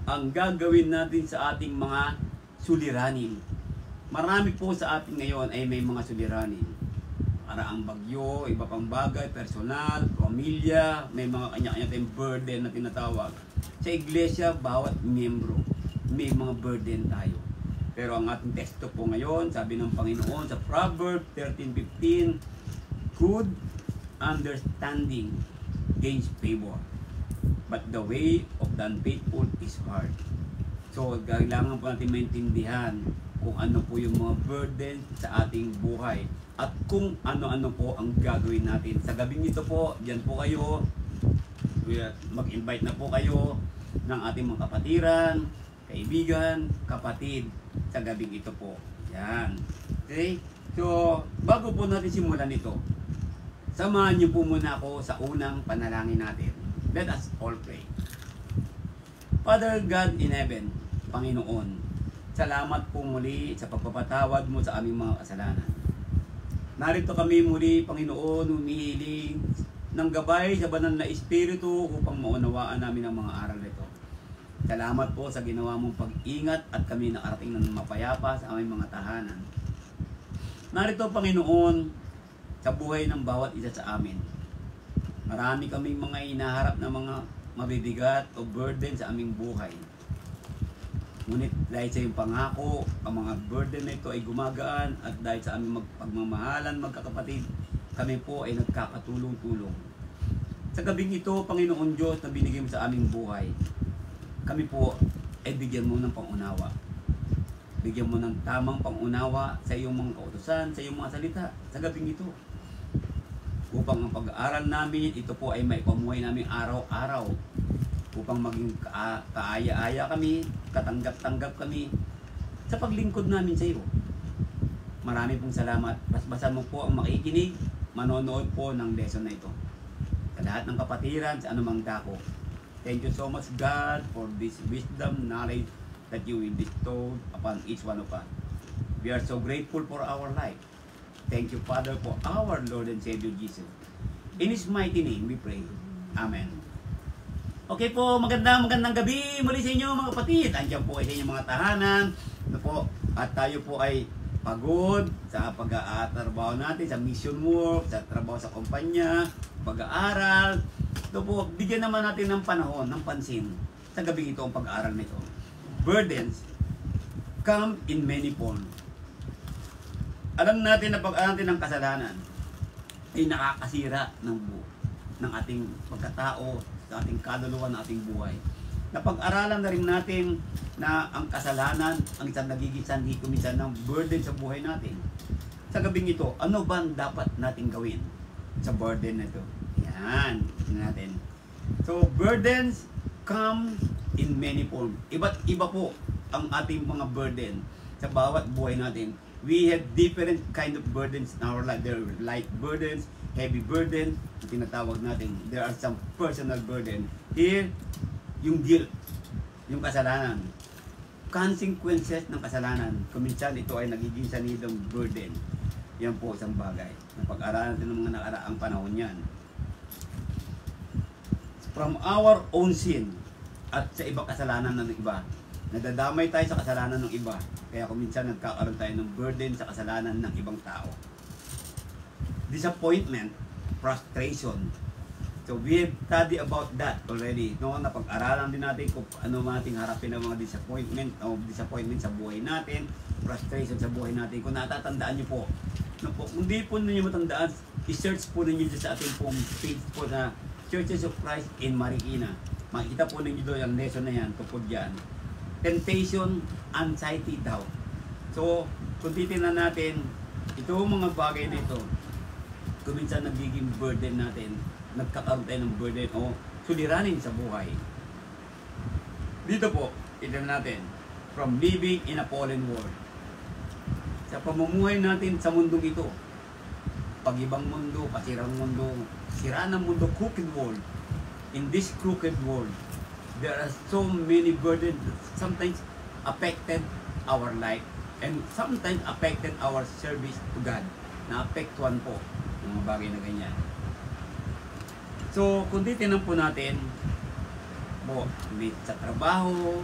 ang gagawin natin sa ating mga suliranin. Marami po sa atin ngayon ay may mga suliranin. Para ang bagyo, iba pang bagay, personal, pamilya, may mga kanya-kanya tayong burden na tinatawag. Sa iglesia, bawat miyembro, may mga burden tayo. Pero ang ating teksto po ngayon, sabi ng Panginoon sa Proverbs 13:15, good understanding gains favor, but the way of the unfaithful is hard. So, kailangan po natin maintindihan kung ano po yung mga burden sa ating buhay at kung ano-ano po ang gagawin natin. Sa gabing ito po, diyan po kayo, mag-invite na po kayo ng ating mga kapatiran, kaibigan, kapatid sa gabing ito po. Yan. Okay? So, bago po natin simulan ito, samahan niyo po muna ako sa unang panalangin natin. Let us all pray. Father God in heaven, Panginoon, salamat po muli sa pagpapatawad mo sa aming mga kasalanan. Narito kami muli, Panginoon, humihiling ng gabay sa banal na Espiritu upang maunawaan namin ang mga aral nito. Salamat po sa ginawa mong pag-ingat at kami nakarating ng mapayapa sa aming mga tahanan. Narito, Panginoon, sa buhay ng bawat isa sa amin. Marami kaming mga inaharap na mga mabibigat o burden sa aming buhay. Ngunit dahil sa iyong pangako, ang mga burden na ito ay gumagaan at dahil sa aming pagmamahalan, magkakapatid, kami po ay nagkakatulong-tulong. Sa gabing ito, Panginoon Diyos, na binigay mo sa aming buhay, kami po ay bigyan mo ng pangunawa. Bigyan mo ng tamang pangunawa sa iyong mga kautusan, sa iyong mga salita, sa gabing ito. Upang ang pag-aaral namin, ito po ay may pamuhay namin araw-araw. Upang maging kaaya-aya kami, katanggap-tanggap kami sa paglingkod namin sa iyo. Marami pong salamat. Basbasan mo po ang makikinig, manonood po ng lesson na ito. Sa lahat ng kapatiran, sa anumang dako. Thank you so much, God, for this wisdom, knowledge that you will bestow upon each one of us. We are so grateful for our life. Thank you, Father, for our Lord and Savior Jesus. In His mighty name we pray. Amen. Okay po, magandang gabi muli sa inyo mga kapatid. Andiyan po ay sa inyong mga tahanan. Ano po, at tayo po ay pagod sa pag-aatrabaho natin, sa mission work, sa trabaho sa kumpanya, pag-aaral. Ito po, bigyan naman natin ng panahon, ng pansin sa gabi ito ang pag-aaral nito. Burdens come in many forms. Alam natin na pag-aaral natin ng kasalanan ay nakakasira ng ating pagkatao, sa ating kaluluwa, ng ating buhay. Napag-aralan na rin natin na ang kasalanan ang isang nagiging sanhi kuminsan ng burden sa buhay natin. Sa gabing ito, ano ba ang dapat natin gawin sa burden na ito? Yan, tingnan natin. So, burdens come in many forms. Iba't iba po ang ating mga burden sa bawat buhay natin. We have different kind of burdens in our life. There are light burdens, heavy burden, ang tinatawag natin. There are some personal burden. Here, yung guilt, yung kasalanan. Consequences ng kasalanan. Kuminsan ito ay nagiging sanidong burden. Yan po isang bagay. Napag-aralan natin ng mga nakaraang panahon yan. From our own sin at sa ibang kasalanan ng iba. Nadadamay tayo sa kasalanan ng iba. Kaya kuminsan nagkakaroon tayo ng burden sa kasalanan ng ibang tao. Disappointment, frustration. So we have studied about that already. No, napag-aralan din natin kung ano nating harapin ng mga disappointment sa buhay natin, frustration sa buhay natin. Kung natatandaan niyo po, no po, kung di po ninyo matandaan, i-search po ninyo sa ating pong page po na Churches of Christ in Marikina. Makikita po ninyo doon ang lesson na yan, tupod yan. Temptation, anxiety, doubt. So, kung titignan natin, itong mga bagay na ito, kuminsan nagiging burden natin, nagkakaroon tayo ng burden o suliranin sa buhay. Dito po, titignan natin, from living in a fallen world. Sa pamumuhay natin sa mundong ito, pag-ibang mundo, pasirang mundo, sira ng mundo, crooked world. In this crooked world, there are so many burdens that sometimes affected our life and sometimes affected our service to God. Na-apektuhan po ng mga bagay na ganyan. So, kung titignan po natin, po, may sa trabaho,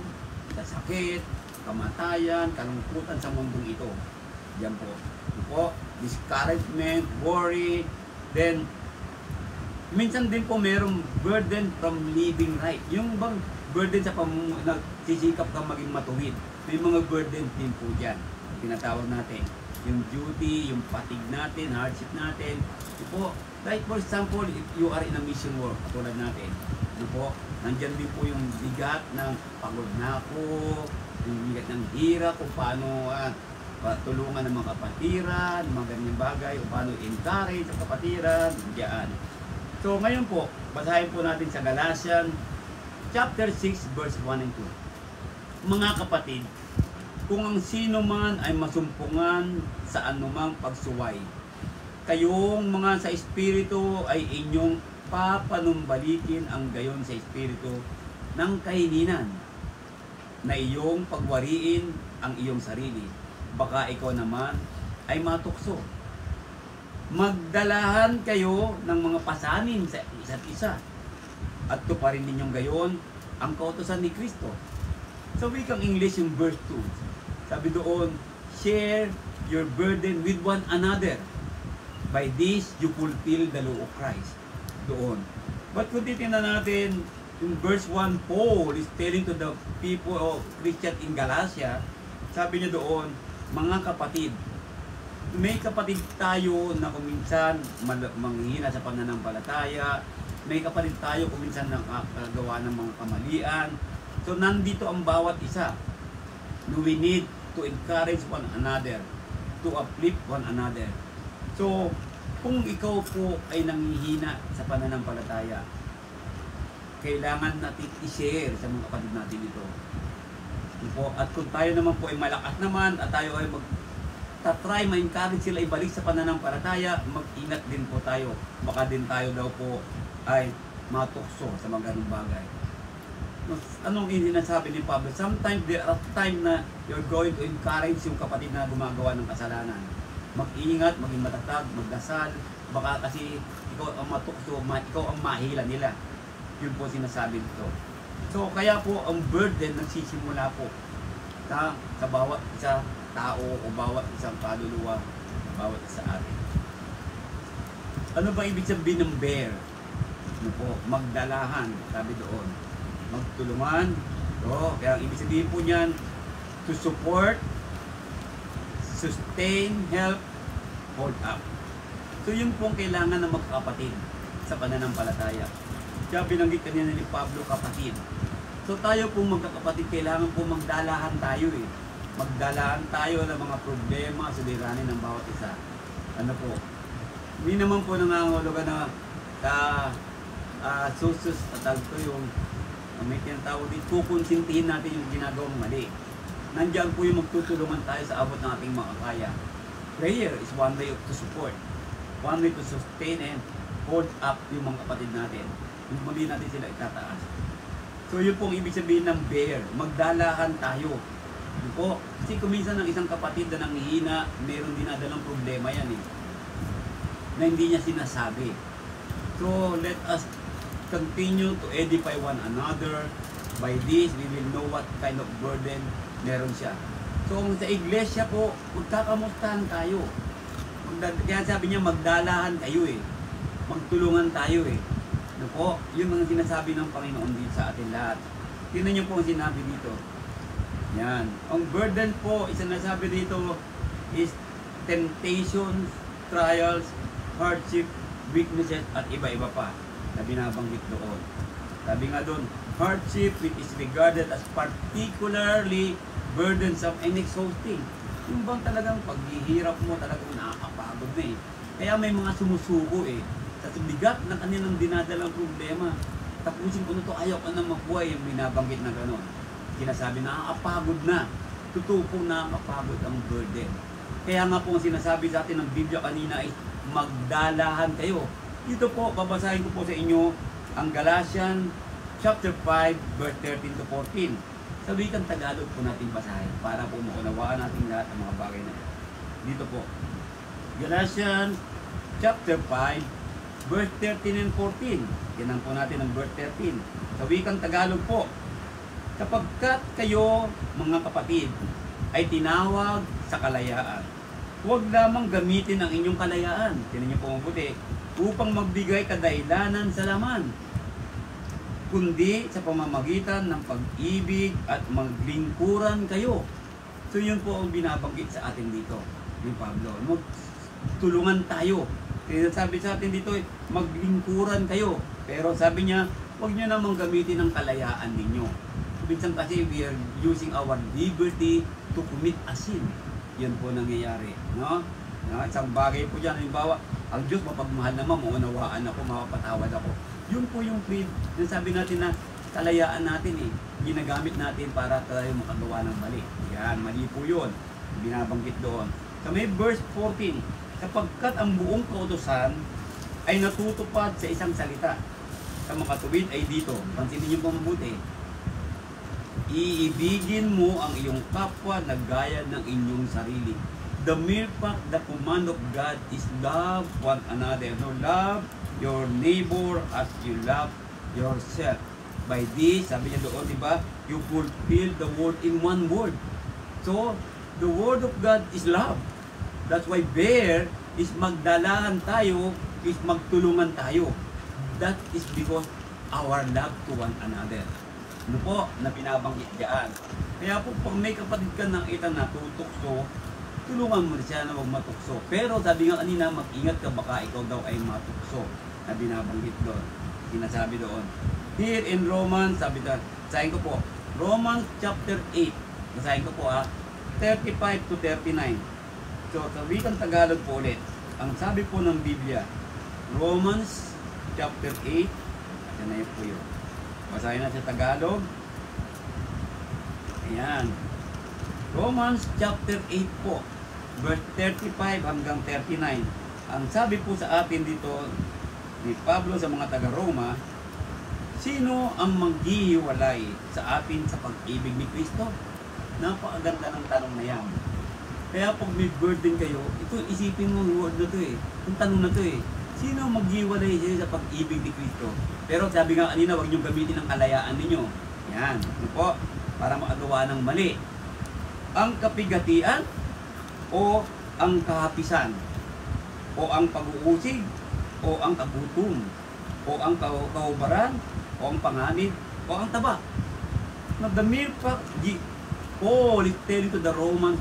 sa sakit, kamatayan, kalungkutan sa mundong ito. Yan po. Ito po, discouragement, worry, then minsan din po merong burden from living right. Yung bang burden sa nagsisikap kang maging matuwid. May mga burden din po dyan. Tinatawag natin. Yung duty, yung fatigue natin, hardship natin. Ito po, like for example, if you are in a mission work, katulad natin. Ito po, nandyan din po yung bigat ng pagod na ako, yung bigat ng hirap, kung paano tulungan ng mga kapatiran, mga ganyang bagay, o paano encourage ang kapatiran, diyan. So ngayon po, basahin po natin sa Galatians chapter 6 verse 1 and 2. Mga kapatid, kung ang sino man ay masumpungan sa anumang pagsuway, kayong mga sa Espiritu ay inyong papanumbalikin ang gayon sa Espiritu ng kahilingan, na iyong pagwariin ang iyong sarili. Baka ikaw naman ay matukso. Magdalahan kayo ng mga pasanin sa isa't isa, at tuparin ninyong gayon ang kautusan ni Kristo. Sa wikang English yung verse 2, sabi doon, share your burden with one another. By this, you fulfill the law of Christ. Doon. But kung titignan natin, in verse 1, Paul is telling to the people of Christian in Galatia, sabi niya doon, mga kapatid, may kapatid tayo na kuminsan manghihina sa pananampalataya, may kapatid tayo kuminsan nakagawa ng mga kamalian. So nandito ang bawat isa. We need to encourage one another, to uplift one another. So, kung ikaw po ay nanghihina sa pananampalataya, kailangan natin i-share sa mga kapatid natin ito. At kung tayo naman po ay malakas naman at tayo ay try ma-encourage sila ibalik sa pananampalataya, mag-ingat din po tayo. Baka din tayo daw po ay matukso sa mga ganung bagay. Anong sinasabi ni Pablo? Sometimes there are time na you're going to encourage yung kapatid na gumagawa ng kasalanan. Mag-ingat, maging matatag, magdasal. Baka kasi ikaw ang matukso, ikaw ang mahila nila. Yun po sinasabi dito. So kaya po ang burden nagsisimula po sa bawat isa tao o bawat isang kaluluwa, bawat isa atin. Ano ba ibig sabihin ng bear? Ano po? Magdalahan, sabi doon. Magtulungan. So, kaya ang ibig sabihin po niyan, to support, sustain, help, hold up. So yun po ang kailangan ng magkakapatid sa pananampalataya. Kaya binanggit kanina ni Pablo, kapatid. So tayo po magkakapatid, kailangan po magdalahan tayo eh. Magdalahan tayo ng mga problema sa suliranin ng bawat isa. Ano po? Hindi naman po nangangahulugan na susus at ko yung may tinatawag din, kukonsintihin natin yung ginagawang mali. Nandiyan po yung magtutulungan tayo sa abot ng ating makakaya. Prayer is one way to support. One way to sustain and hold up yung mga kapatid natin. Yung muli natin sila itataas. So yun pong ibig sabihin ng bear. Magdalahan tayo. Yun po. Kasi kuminsan ng isang kapatid na nanghihina, meron dinadalang problema yan eh. Na hindi niya sinasabi. So let us continue to edify one another. By this, we will know what kind of burden meron siya. So sa iglesia po, magkakamustahan tayo. Kaya sabi niya, magdalahan kayo eh. Magtulungan tayo eh. Ano po? Yung mga sinasabi ng Panginoon dito sa atin lahat. Tingnan niyo po ang sinabi dito. Yan. Ang burden po, isa nasabi dito is temptations, trials, hardship, weaknesses, at iba-iba pa na binabanggit doon. Sabi nga doon, hardship which is regarded as particularly burdensome and exhausting. Yung bang talagang paghihirap mo talagang nakakapagod na eh. Kaya may mga sumusuko eh. Sa bigat ng kanilang dinadalang problema. Tapusin ko na ito, ayaw ka na mabuhay, yung binabanggit na gano'n. Sinasabi, nakakapagod na. Totoo po nakakapagod ang burden. Kaya nga po ang sinasabi sa atin ng Biblia kanina ay magdalahan kayo. Dito po, babasahin ko po sa inyo ang Galatians chapter 5 verse 13 to 14. Sa wikang Tagalog po natin basahin para po maunawaan natin lahat ng mga bagay na ito. Dito po, Galatians chapter 5 verse 13 and 14. Tinan po natin ang verse 13. Sa wikang Tagalog po, sapagkat kayo, mga kapatid, ay tinawag sa kalayaan. Huwag lamang gamitin ang inyong kalayaan, tinan niyo po mabuti, upang magbigay kadahilanan sa laman, kundi sa pamamagitan ng pag-ibig at maglingkuran kayo. So yun po ang binabanggit sa atin dito ni Pablo. Magtulungan tayo. Kaya sabi sa atin dito, maglingkuran kayo. Pero sabi niya, huwag niyo namang gamitin ang kalayaan ninyo. Minsan kasi we are using our liberty to commit a sin. Yun po nangyayari. No? Isang bagay po dyan. Halimbawa, ang Diyos mapagmahal naman, maunawaan ako, mapapatawad ako. Yun po yung freedom. Sabi natin na kalayaan natin ginagamit natin para tayo makagawa ng mali. Yan, mali po yun. Binabanggit doon. Sa may verse 14, sapagkat ang buong kautusan ay natutupad sa isang salita. Sa makatuwid ay dito. Pansinin niyo po mabuti. Iibigin mo ang iyong kapwa na gaya ng inyong sarili. The mere fact, the command of God is love one another. No, love your neighbor as you love yourself. By this, sabi niya doon, di ba? You fulfill the word in one word. So, the word of God is love. That's why there is magdalahan tayo, is magtulungan tayo. That is because our love to one another. Ano po, na binabanggit diyan. Kaya po, pag may kapatid ka nakita na tutukso, tulungan mo siya na huwag matukso. Pero sabi nga kanina, mag-ingat ka, baka ikaw daw ay matukso. Na binabanggit doon. Sinasabi doon. Here in Romans, sabi doon, basahin ko po, Romans chapter 8, basahin ko po 35 to 39. So, sa wikang Tagalog po ulit, ang sabi po ng Biblia, Romans chapter 8, yan na yun po yun. Basahin natin sa Tagalog. Ayan. Romans chapter 8 po, verse 35 hanggang 39. Ang sabi po sa atin dito ni Pablo sa mga taga-Roma, sino ang maghihiwalay sa atin sa pag-ibig ni Kristo? Napakaganda ng tanong na yan. Kaya pag may burden kayo, ito isipin mo yung word na to yung tanong na to sino maghiwalay sa pag-ibig ni Kristo? Pero sabi nga kanina, huwag niyong gamitin ang kalayaan ninyo. Yan, ano po? Para makagawa ng mali. Ang kapigatian o ang kahapisan o ang pag-uusig o ang kagutom o ang kahubaran o ang panganib o ang taba. Now, the mere fact, Paul is telling to the Roman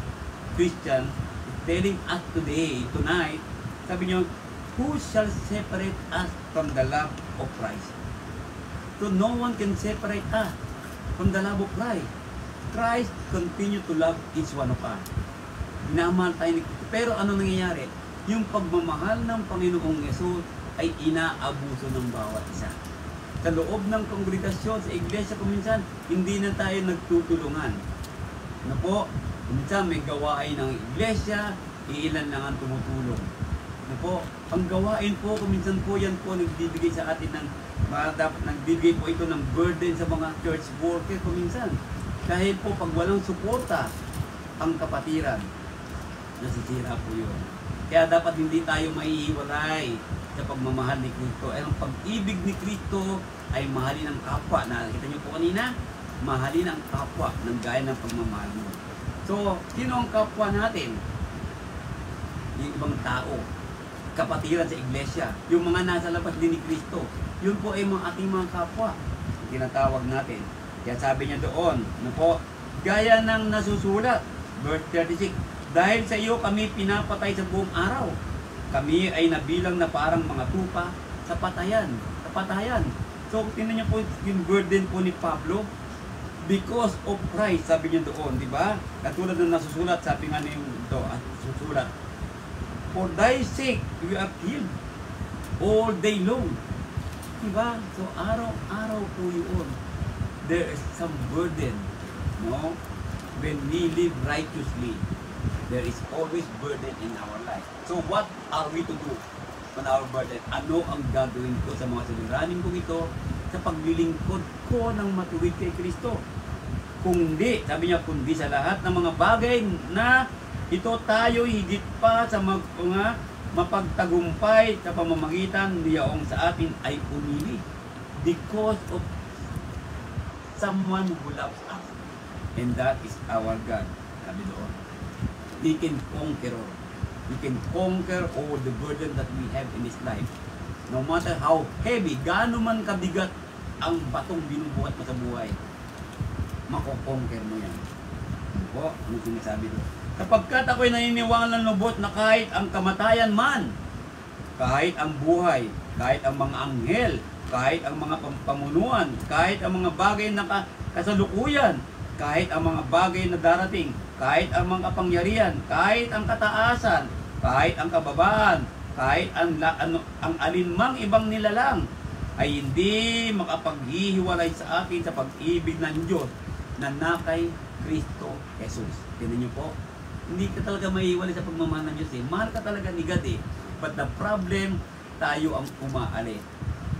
Christian, is telling us today, tonight, sabi niyo, who shall separate us from the love of Christ? So no one can separate us from the love of Christ. Christ continue to love each one of us. Minamahal tayo ni Kristo. Pero ano nangyayari? Yung pagmamahal ng Panginoong Yesus ay inaabuso ng bawat isa. Sa loob ng kongregasyon, sa iglesia kuminsan, hindi na tayo nagtutulungan. Ano po? Kuminsan may gawain ng iglesia, iilan lang ang tumutulong. Ano po? Ang gawain po, kuminsan po yan po nagbibigay sa atin ng dapat nagbibigay po ito ng burden sa mga church worker kuminsan. Dahil po pag walang suporta ang kapatiran, nasisira po yun. Kaya dapat hindi tayo maihiwalay sa pagmamahal ni Kristo. Ang pag-ibig ni Kristo ay mahalin ang kapwa. Nakita niyo po kanina, mahalin ang kapwa ng gaya ng pagmamahal mo. So, sino ang kapwa natin? Yung ibang tao, kapatiran sa iglesia, yung mga nasa labas din ni Kristo. Yun po ay mga ating mga kapwa. Tinatawag natin. Kaya sabi niya doon, ano po, gaya ng nasusulat, verse 36, dahil sa iyo kami pinapatay sa buong araw. Kami ay nabilang na parang mga tupa sa patayan. Sa patayan. So, tingnan niyo po yung burden po ni Pablo. Because of Christ, sabi niya doon, di ba? Katulad ng nasusulat, sabi nga niyo ito, at susulat, for thy sake, we are killed all day long. Diba? So, araw-araw po yun. There is some burden, no? When we live righteously, there is always burden in our life. So, what are we to do on our burden? Ano ang gagawin ko sa mga suliranin kong ito sa paglilingkod ko ng matuwid kay Kristo? Kundi, sabi niya, kundi sa lahat ng mga bagay na ito tayo higit pa sa mga mapagtagumpay sa pamamagitan niyaong sa atin ay pumili because of someone who loves us. And that is our God. Sabi doon. He can conquer all. He can conquer all the burden that we have in this life. No matter how heavy, gaano man kabigat ang batong binubuhat mo sa buhay, mako-conquer mo yan. Ano po? Anong sinasabi doon? Kapagkat ako'y naniniwala ng lubos na kahit ang kamatayan man, kahit ang buhay, kahit ang mga anghel, kahit ang mga pamunuan, kahit ang mga bagay na kasalukuyan, kahit ang mga bagay na darating, kahit ang mga kapangyarihan, kahit ang kataasan, kahit ang kababaan, kahit ang alinmang ibang nilalang, ay hindi makapaghihiwalay sa atin sa pag-ibig ng Diyos na nakay Kristo Jesus. Tignan niyo po, hindi ka talaga maihiwalay sa pagmamahal ng Diyos eh. Mahal ka talaga ni God eh. But the problem, tayo ang umaalis.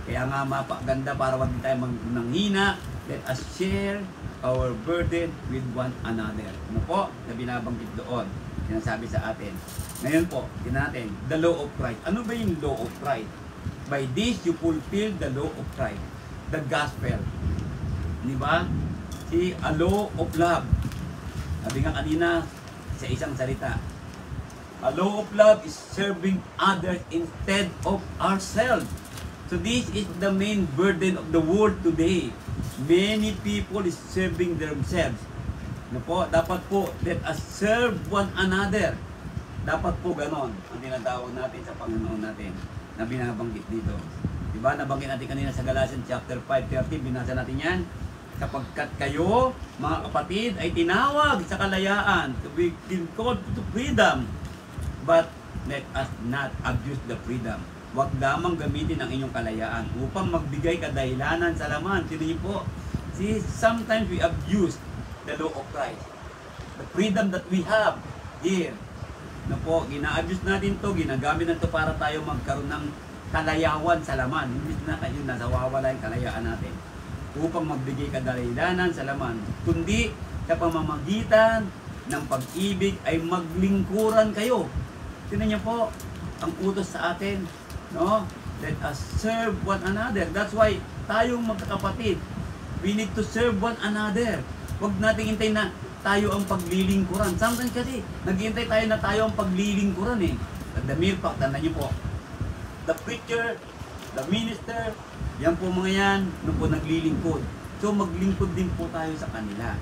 Kaya nga mapaganda para wag din tayo nanghina. Let us share our burden with one another. Ano po? Na binabanggit doon. Sinasabi sa atin. Ngayon po, natin, the law of Christ. Ano ba yung law of Christ? By this, you fulfill the law of Christ. The gospel. Di ba? A law of love. Sabi nga kanina, sa isang salita, a law of love is serving others instead of ourselves. So this is the main burden of the world today. Many people is serving themselves. Ano po? Dapat po, let us serve one another. Dapat po ganon ang tinatawag natin sa Panginoon natin na binabanggit dito. Diba? Nabanggit natin kanina sa Galatians chapter 5:30, binasa natin yan. Sapagkat kayo, mga kapatid, ay tinawag sa kalayaan, to be called to freedom. But let us not abuse the freedom. Huwag lamang gamitin ang inyong kalayaan upang magbigay kadahilanan sa laman. Sino niyo po? See, sometimes we abuse the law of Christ. The freedom that we have here. No po, gina-abuse natin to, ginagamit natin to para tayo magkaroon ng kalayawan sa laman. Hindi na tayo nasawawala yung kalayaan natin upang magbigay kadahilanan sa laman. Kundi sa pamamagitan ng pag-ibig ay maglingkuran kayo. Tingnan niyo po, ang utos sa atin, no? Let us serve one another. That's why tayong magkakapatid, we need to serve one another. Huwag nating hintayin na tayo ang paglilingkuran. Sometimes kasi, naghihintay tayo na tayo ang paglilingkuran eh. The mere fact, tanda niyo po, the preacher, the minister, yan po mga yan, po naglilingkod. So maglingkod din po tayo sa kanila.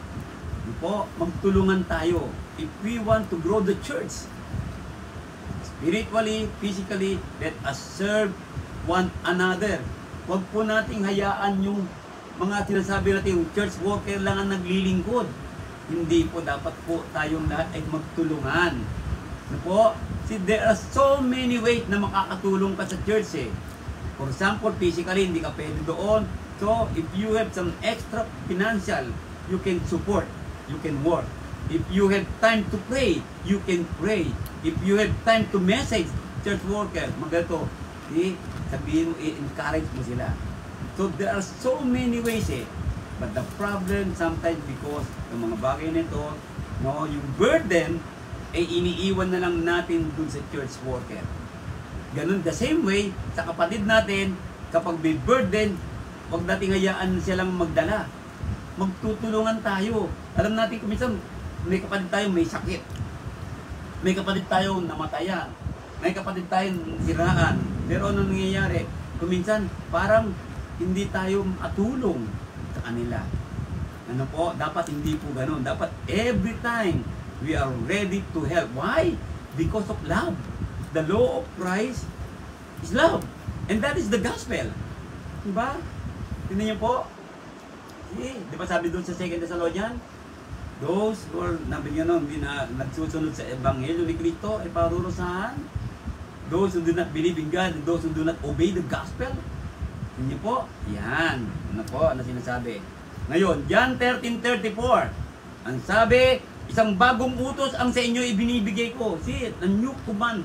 Po, magtulungan tayo. If we want to grow the church, spiritually, physically, let us serve one another. Huwag po nating hayaan yung mga sinasabi natin, yung church worker lang ang naglilingkod. Hindi po, dapat po tayong lahat ay magtulungan. Ano po? See, there are so many ways na makakatulong ka sa church eh. For example, physically, hindi ka pwede doon. So, if you have some extra financial, you can support, you can work. If you have time to pray, you can pray. If you have time to message church worker, magato, sabihin mo, i-encourage mo sila. So, there are so many ways eh. But the problem sometimes because yung mga bagay nito, no, yung burden, ay iniiwan na lang natin dun sa church worker. Ganun, the same way, sa kapatid natin, kapag may burden, huwag natin hayaan silang magdala. Magtutulungan tayo. Alam natin kung minsan, may kapatid tayo may sakit. May kapatid tayo namatayan. May kapatid tayo siraan. Pero ano nangyayari? Kung minsan, parang hindi tayo atulong sa kanila. Ano po? Dapat hindi po ganun. Dapat every time, we are ready to help. Why? Because of love. The law of Christ is love. And that is the gospel. Diba? Tingnan niyo po. Di ba sabi doon sa 2 Thessalonians? Those who are, nabigyan nyo, hindi na nagsusunod sa Ebanghelyo ni Cristo, ay parurusahan. Those who do not believe in God, and those who do not obey the gospel. Tingnan niyo po. Yan. Ano po? Ano sinasabi? Ngayon, John 13:34. Ang sabi, isang bagong utos ang sa inyo ibinibigay ko. See, a new command.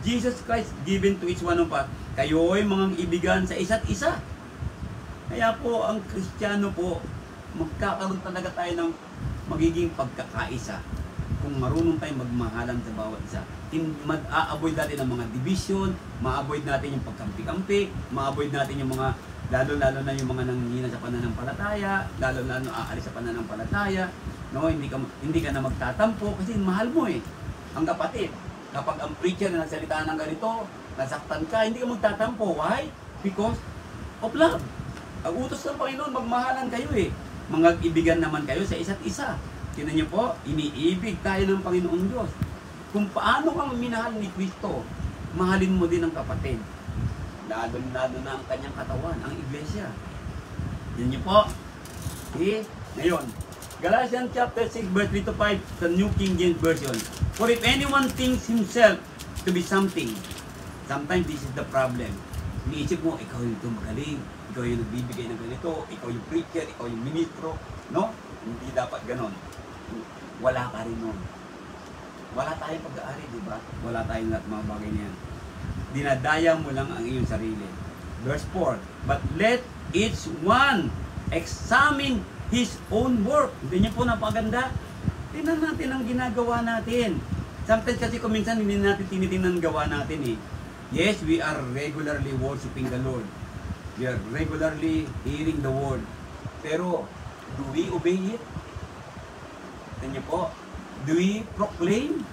Jesus Christ given to each one of us. Kayo'y mga ibigan sa isa't isa. Kaya po, ang Kristiyano po, magkakaroon talaga tayo ng magiging pagkakaisa. Kung kung marunong tayong magmahalan sa bawat isa. Mag-a-avoid natin ang mga division, ma-avoid natin yung pagkampi-kampi, ma-avoid natin yung mga, lalo-lalo na yung mga nanghihina sa pananampalataya, lalo-lalo aalis sa pananampalataya, no? Hindi ka na magtatampo kasi mahal mo eh, ang kapatid. Kapag ang preacher na nagsalita ng ganito, nasaktan ka, hindi ka magtatampo. Why? Because of love. Ang utos ng Panginoon, magmahalan kayo eh. Mag-ibigan naman kayo sa isa't isa. Tingnan niyo po, iniibig tayo ng Panginoong Diyos. Kung paano kang minahal ni Kristo, mahalin mo din ang kapatid. Lalo-lalo na ang kanyang katawan, ang iglesia. Tingnan niyo po. Okay? Ngayon, Galatians chapter 6, verse 3 to 5, sa New King James Version. For if anyone thinks himself to be something, sometimes this is the problem. Iniisip mo, ikaw yung ito magaling, ikaw yung nagbibigay ng ganito, ikaw yung preacher, ikaw yung ministro, no? Hindi dapat ganon. Wala ka rin nun. Wala tayong pag-aari, di ba? Wala tayong lahat mga bagay niyan. Dinadaya mo lang ang iyong sarili. Verse 4, but let each one examine his own work. Hindi niyo po napaganda? Tingnan natin ang ginagawa natin. Sometimes kasi kung minsan hindi natin tinitingnan gawa natin eh. Yes, we are regularly worshiping the Lord. We are regularly hearing the word. Pero, do we obey it? Tingnan niyo po. Do we proclaim?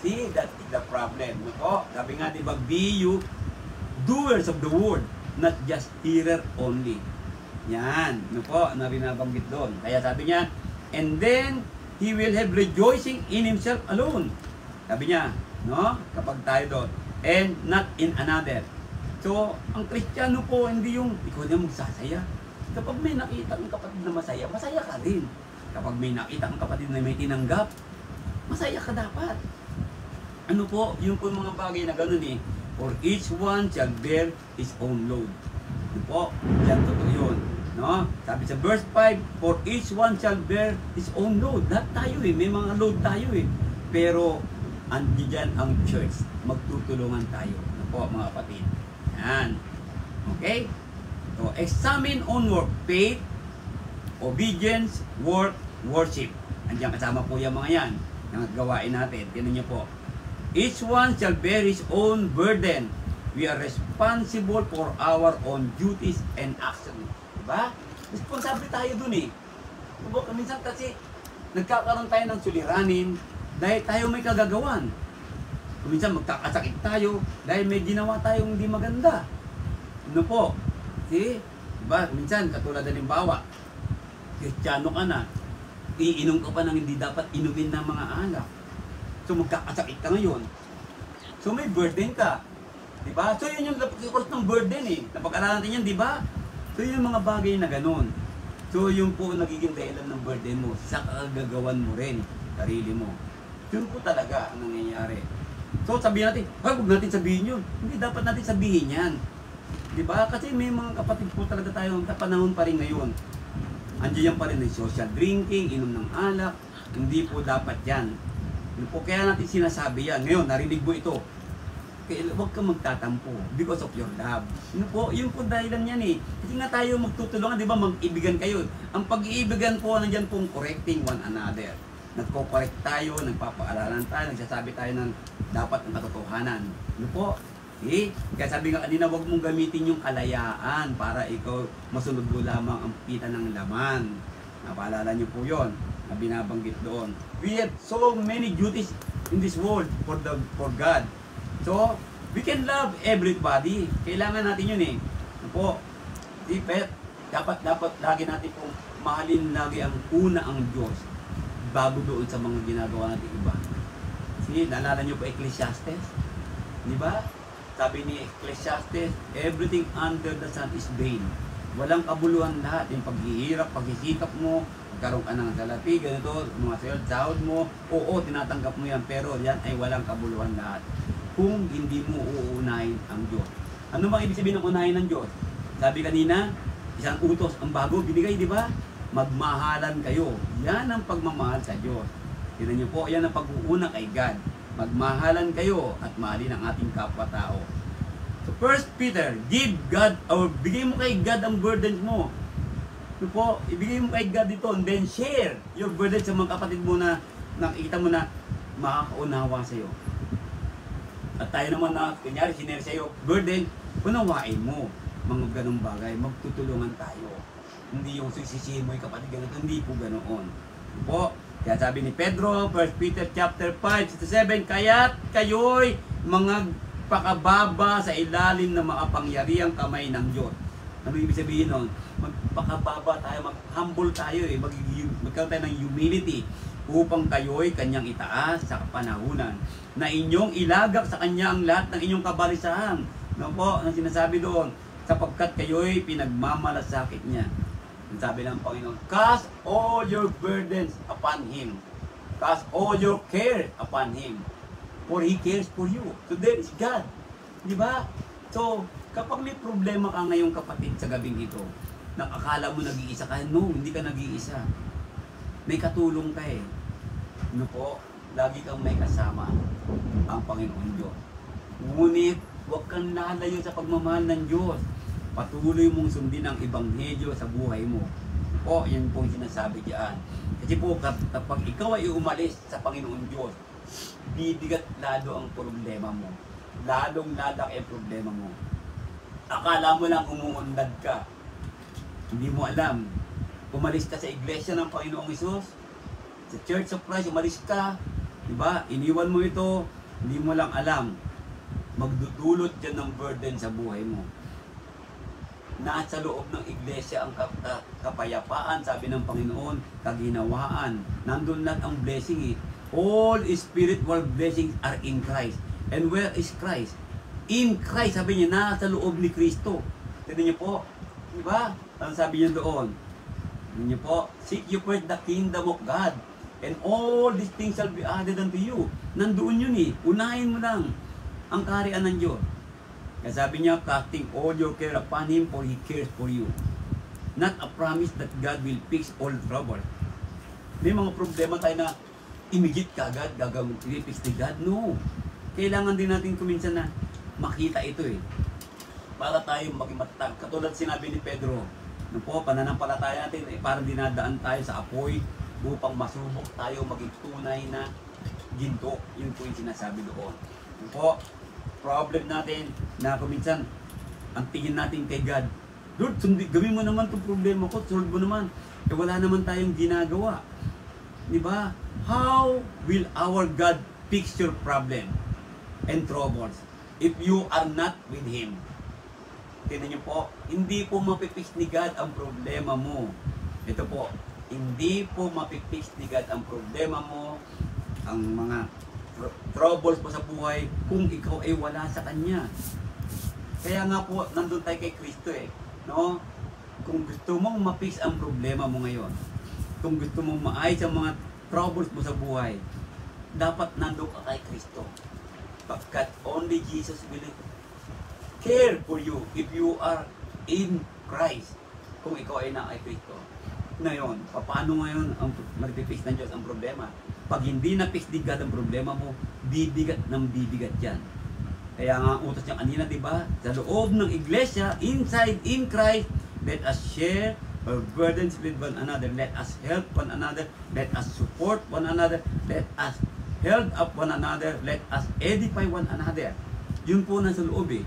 See, that is the problem. No po? Sabi nga, di ba, be you doers of the word, not just hearer only. Yan. No po, na binabanggit doon. Kaya sabi niya, and then, he will have rejoicing in himself alone. Sabi niya, no? Kapag tayo doon. And not in another. So, ang Kristiyano po, hindi yung ikaw na magsasaya. Kapag may nakita ang kapatid na masaya, masaya ka din. Kapag may nakita ang kapatid na may tinanggap, masaya ka dapat. Ano po, yung po mga bagay na gano'n eh. For each one shall bear his own load. Ano po, yan totoo yun. No? Sabi sa verse 5, for each one shall bear his own load. Lahat tayo eh, may mga load tayo eh. Pero, andiyan ang church. Magtutulungan tayo. Ano po mga kapatid? Yan. Okay? So, examine on work, faith, obedience, work, worship. Andiyan kasama po yung mga yan. Yung gawain natin. Tinan niyo po. Each one shall bear his own burden. We are responsible for our own duties and actions. Diba? Responsible tayo dun eh. Minsan kasi, nagkakaroon tayo ng suliranin dahil tayo may kagagawan. Minsan magkakasakit tayo dahil may ginawa tayong hindi maganda. Ano po? See? Diba? Minsan, katulad ng halimbawa, Kristiyano ka na, iinom ka pa ng hindi dapat inumin ng mga alak. So magkakasakit ka ngayon. So may burden ka. Diba? So yun yung cross ng burden eh. Napag-aralan natin yan, diba? So yun yung mga bagay na ganun. So yung po nagiging dahilan ng burden mo, sa kagagawan mo rin, sarili mo. Yun po talaga ang nangyayari. So sabihin natin, huwag natin sabihin yun. Hindi dapat natin sabihin yan. Diba? Kasi may mga kapatid po talaga tayo sa panahon pa rin ngayon. Andiyan pa rin ng social drinking, inom ng alak. Hindi po dapat yan. Yun po, kaya natin sinasabi yan. Ngayon, narinig mo ito. Kaya huwag kang magtatampo because of your love. Yun po dahilan yan eh. Kasi nga tayo magtutulungan, di ba? Mag-ibigan kayo. Ang pag-iibigan po, nandiyan pong correcting one another. Nagko-correct tayo, nagpapaaralan tayo, nagsasabi tayo ng dapat ang katotohanan. Ano po? Eh, kaya sabi nga kanina, huwag mong gamitin yung kalayaan para ikaw masunod mo lamang ang pita ng laman. Napaalala niyo po yon na binabanggit doon. We have so many duties in this world for God. So, we can love everybody. Kailangan natin yun eh. Ano po? Dapat lagi natin pong mahalin lagi ang una ang Diyos bago doon sa mga ginagawa natin iba. See, naalala niyo po Ecclesiastes? Di ba? Sabi ni Ecclesiastes, everything under the sun is vain. Walang kabuluhan lahat. Yung paghihirap, paghisikap mo, magkaroon ka ng salapi, ganito, mga sahod mo, oo, tinatanggap mo yan, pero yan ay walang kabuluhan lahat. Kung hindi mo uunahin ang Diyos. Ano bang ibig sabihin ng unahin ng Diyos? Sabi kanina, isang utos ang bago binigay, di ba? Magmahalan kayo. Yan ang pagmamahal sa Diyos. Tingnan niyo po, yan ang pag-uuna kay God. Magmahalan kayo at mahalin ang ating kapwa-tao. So 1 Peter, give God, or bigay mo kay God ang burdens mo. So po, ibigay mo kay God dito, and then share your burden sa mga kapatid mo na nakikita mo na makakaunawa sa'yo. At tayo naman na, kunyari, sinare sa'yo, burden, unawain mo. Mga ganong bagay, magtutulungan tayo. Hindi yung sisisihin mo yung kapatid ganito, hindi po ganoon. Po, kaya sabi ni Pedro, 1 Peter chapter 5:7, kaya't kayo'y mga pakababa sa ilalim ng makapangyarihang kamay ng Diyos. Ano ibig sabihin nun? Magpakababa tayo, mag-humble tayo, magkaroon tayo ng humility upang kayo'y kanyang itaas sa kapanahunan na inyong ilagak sa kanya ang lahat ng inyong kabalisahan. Ano po, ang sinasabi doon? Sapagkat kayo'y pinagmamalasakit niya. Ang sabi ng Panginoon, cast all your burdens upon Him. Cast all your care upon Him. For He cares for you. So there is God. Di ba? So, kapag may problema ka ngayong kapatid sa gabing ito, nakakala mo nag-iisa ka, no, hindi ka nag-iisa. May katulong ka eh. Ano po? Lagi kang may kasama ang Panginoon Diyos. Ngunit, huwag kang lalayo sa pagmamahal ng Diyos. Patuloy mong sundin ang ebanghelyo sa buhay mo. O, yan po yung sinasabi diyan. Kasi po, kapag ikaw ay umalis sa Panginoon Diyos, bibigat lalo ang problema mo. Lalong lalaki ang problema mo. Akala mo lang umuunlad ka. Hindi mo alam. Umalis ka sa iglesia ng Panginoong Hesus, sa Church of Christ, umalis ka. Diba? Iniwan mo ito, hindi mo lang alam. Magdudulot dyan ng burden sa buhay mo. Nasa loob ng iglesia ang kapayapaan, sabi ng Panginoon, kaginawaan. Nandun lahat ang blessing eh. All spiritual blessings are in Christ. And where is Christ? In Christ, sabi niya, nasa loob ni Kristo. Tignan niyo po, di ba? Ang sabi niya doon, tignan niyo po, seek you first the kingdom of God, and all these things shall be added unto you. Nandoon yun eh, unahin mo lang ang kaharian ng Diyos. Kaya sabi niya, casting all your care upon Him, for He cares for you. Not a promise that God will fix all trouble. May mga problema tayo na immediate kagad, gagawin, i-fix ni God. No. Kailangan din natin kuminsan na makita ito eh. Para tayo maging matatag. Katulad sinabi ni Pedro, no po, pananampalataya natin, eh, parang dinadaan tayo sa apoy upang masubok tayo maging tunay na ginto. Yun po yung sinasabi doon. No po, problem natin na kuminsan, ang tingin natin kay God, Lord, gawin mo naman itong problema ko, solve mo naman. Eh wala naman tayong ginagawa. Diba? How will our God fix your problem and troubles if you are not with Him? Tignan niyo po, hindi po mapipix ni God ang problema mo. Ito po, hindi po mapipix ni God ang problema mo, ang mga troubles mo sa buhay, kung ikaw ay wala sa Kanya. Kaya nga po, nandun tayo kay Kristo eh. No? Kung gusto mong mapix ang problema mo ngayon, kung gusto mong maayos ang mga troubles mo sa buhay, dapat nandun ka kay Kristo. Pagkat only Jesus will care for you if you are in Christ. Kung ikaw ay na kay Kristo. Ngayon, paano ngayon ang mag-fix ng Diyos ang problema? Pag hindi na-fix ni God ang problema mo, bibigat ng bibigat yan. Kaya nga utos niya kanina, diba? Sa loob ng iglesia, inside, in Christ, let us share our burdens with one another. Let us help one another. Let us support one another. Let us help up one another. Let us edify one another. Yun po nasa loob eh.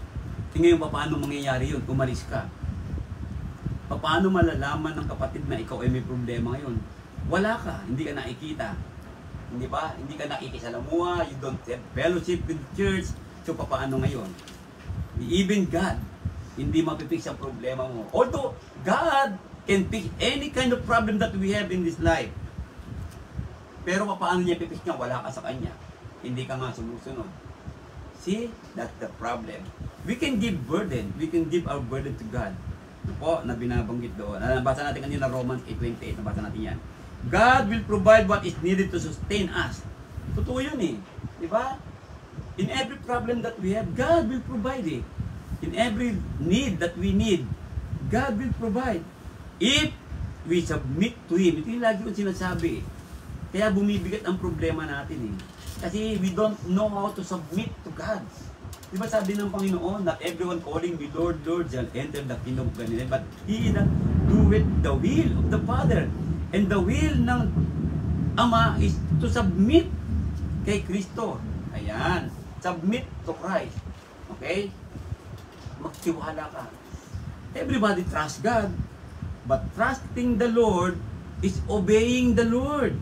Ngayon, paano mangyayari yun? Umalis ka. Paano malalaman ng kapatid na ikaw ay may problema ngayon? Wala ka. Hindi ka nakikita. Hindi ba? Hindi ka nakikisalamuha. You don't have fellowship with the church. So, paano ngayon? Even God, hindi mapipix ang problema mo. Although, God can fix any kind of problem that we have in this life. Pero paano niya pipix niya? Wala ka sa Kanya. Hindi ka nga sumusunod. See? That's the problem. We can give burden. We can give our burden to God. Ito po, na binabanggit doon. Nabasa natin kanina Romans 8:28. Nabasa natin yan. God will provide what is needed to sustain us. Totoo yun eh. Di ba? In every problem that we have, God will provide it. In every need that we need, God will provide. If we submit to Him. Ito yung lagi kong sinasabi. Kaya bumibigat ang problema natin eh. Kasi we don't know how to submit to God. Diba sabi ng Panginoon, not everyone calling me Lord, Lord shall enter the kingdom of God, but he that doeth the will of the Father. And the will ng Ama is to submit kay Kristo. Ayan. Submit to Christ. Okay? Magtiwala ka. Everybody trust God. But trusting the Lord is obeying the Lord.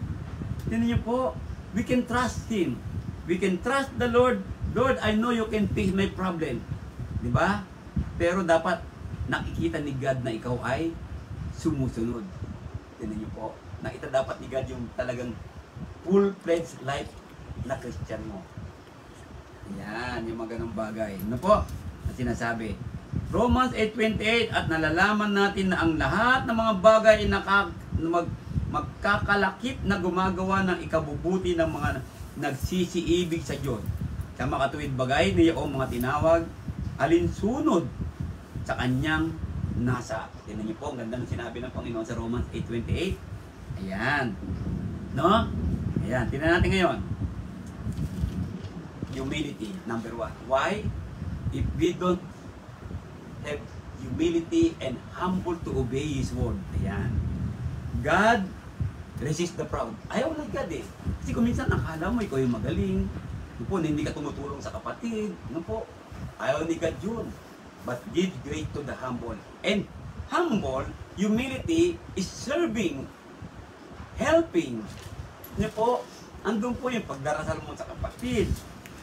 Tignan niyo po, we can trust Him. We can trust the Lord. Lord, I know you can fix my problem. Di ba? Pero dapat nakikita ni God na ikaw ay sumusunod. Tignan niyo po, nakita dapat ni God yung talagang full-fledged life na Christian mo. Yan, yung mga ganong bagay. Ano po? At sinasabi, Romans 8:28, at nalalaman natin na ang lahat ng mga bagay ay magkakalakip na gumagawa ng ikabubuti ng mga nagsisiibig sa Diyos. Sa makatuwid bagay, niya o mga tinawag, alinsunod sa kanyang nasa. Tignan niyo po, ang ganda ng sinabi ng Panginoon sa Romans 8:28. Ayan. No? Ayan, tingnan natin ngayon. Humility, number 1. Why? If we don't have humility and humble to obey His word. Ayan. God resist the proud. Ayaw na God eh. Kasi kung minsan nakala mo ikaw yung magaling. Ano po, hindi ka tumutulong sa kapatid. Ano po? Ayaw ni God yun. But give grace to the humble. And humble, humility is serving, helping. Ano po? Andun po yung pagdarasal mo sa kapatid.